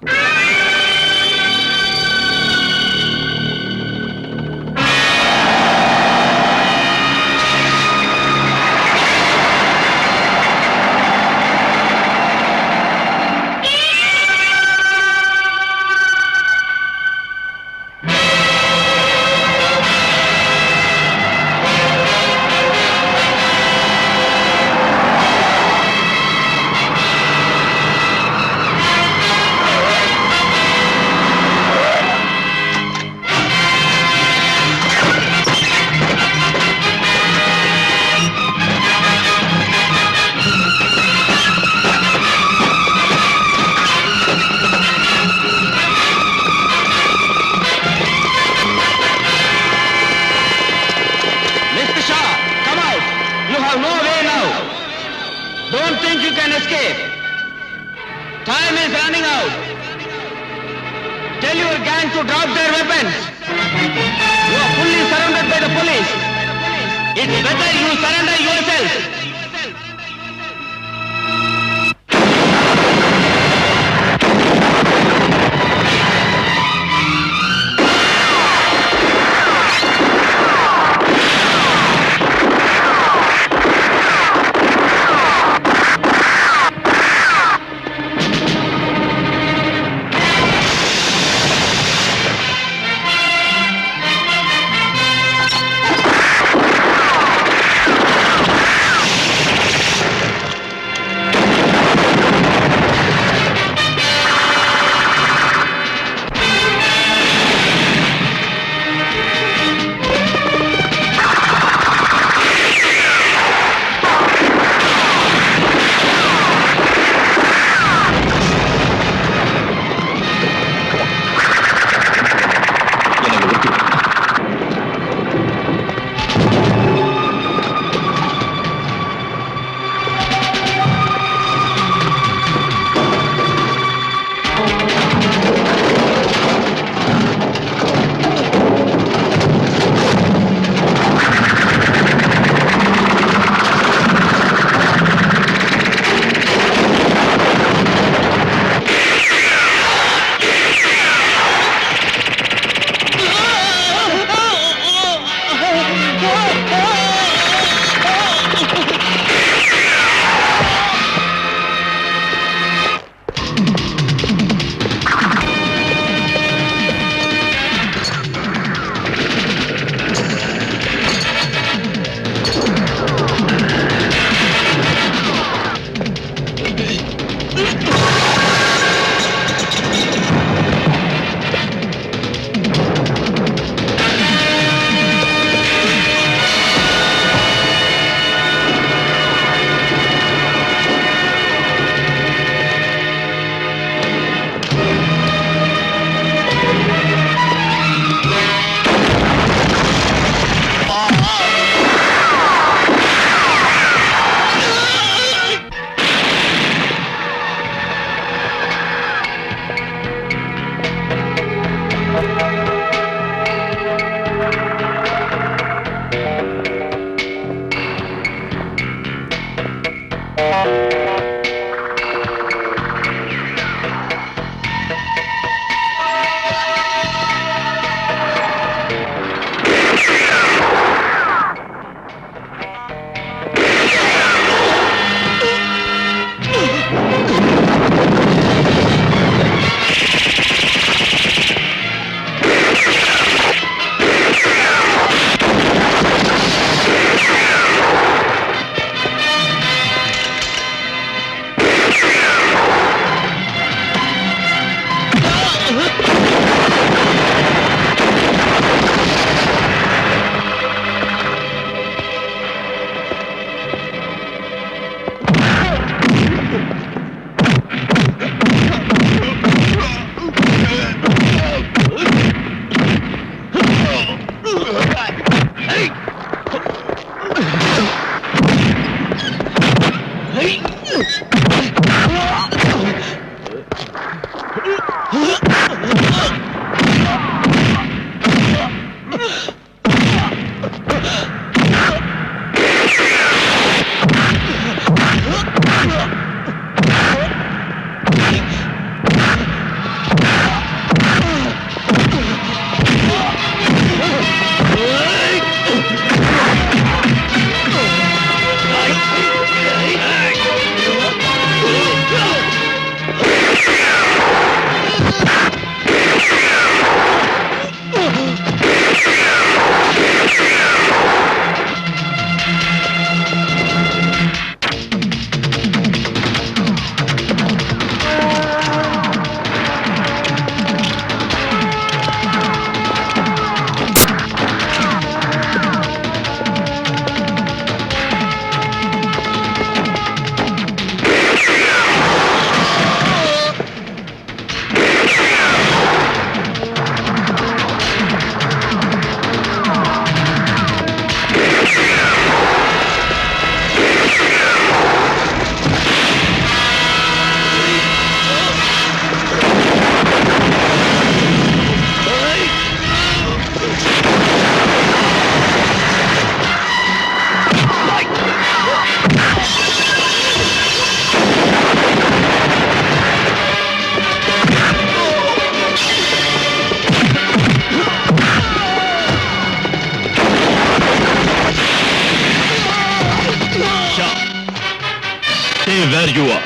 where you are.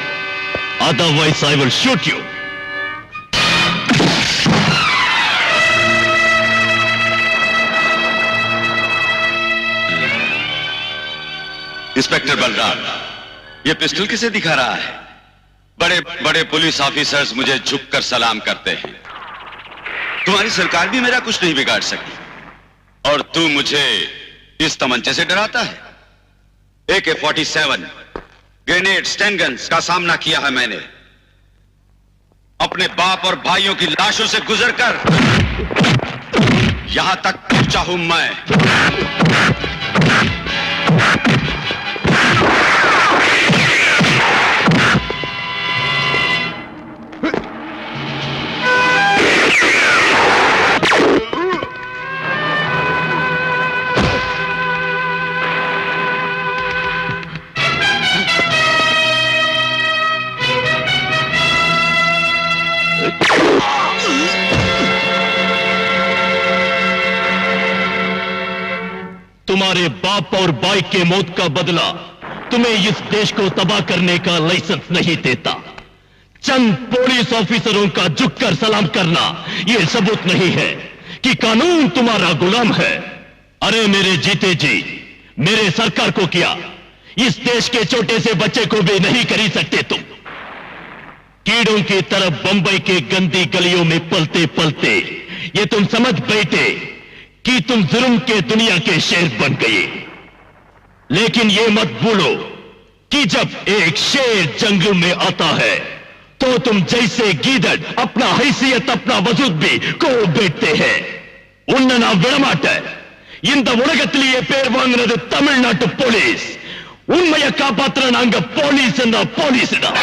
Otherwise, I will shoot you. Inspector Balram, ये पिस्टल किसे दिखा रहा है? बड़े बड़े पुलिस ऑफिसर्स मुझे झुककर सलाम करते हैं। तुम्हारी सरकार भी मेरा कुछ नहीं बिगाड़ सकी और तू मुझे इस तमंचे से डराता है? AK-47 ग्रेनेड, स्टैन गन्स का सामना किया है मैंने। अपने बाप और भाइयों की लाशों से गुजरकर यहां तक पहुंचा हूं मैं। तुम्हारे बाप और भाई के मौत का बदला तुम्हें इस देश को तबाह करने का लाइसेंस नहीं देता। चंद पुलिस ऑफिसरों का झुककर सलाम करना यह सबूत नहीं है कि कानून तुम्हारा गुलाम है। अरे मेरे जीते जी, मेरे सरकार को किया, इस देश के छोटे से बच्चे को भी नहीं खरीद सकते तुम। कीड़ों की तरफ बंबई के गंदी गलियों में पलते पलते ये तुम समझ बैठे कि तुम जुर्म के दुनिया के शेर बन गए। लेकिन ये मत भूलो कि जब एक शेर जंगल में आता है तो तुम जैसे गीदड़ अपना हैसियत, अपना वजूद भी को बैठते हैं। उन्ना ना विड़माट இந்த உலகத்திலேயே பேர் வாங்கினது தமிழ்நாட்டு போலீஸ். உண்மையை காப்பாத்துற நாங்க போலீஸ் என்ன போலீஸ் தான்.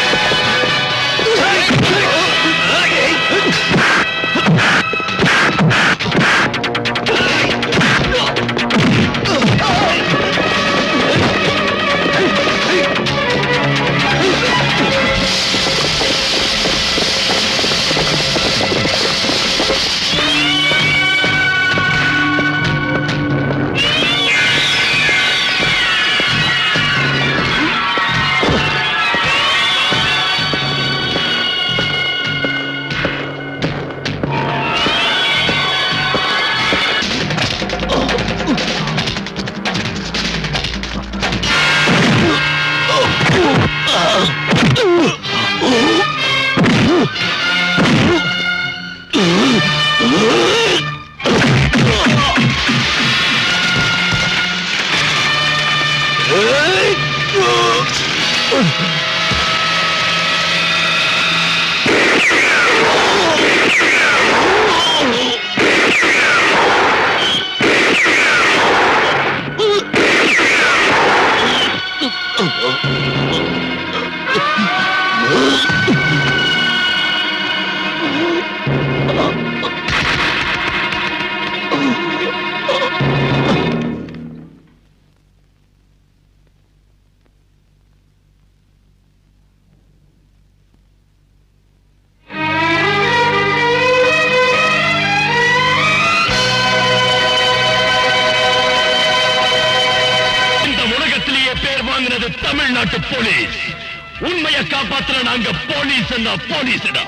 தமிழ்நாட்டு போலீஸ் உண்மையை காப்பாத்துற நாங்க போலீஸ் என்ன போலீஸ்டா.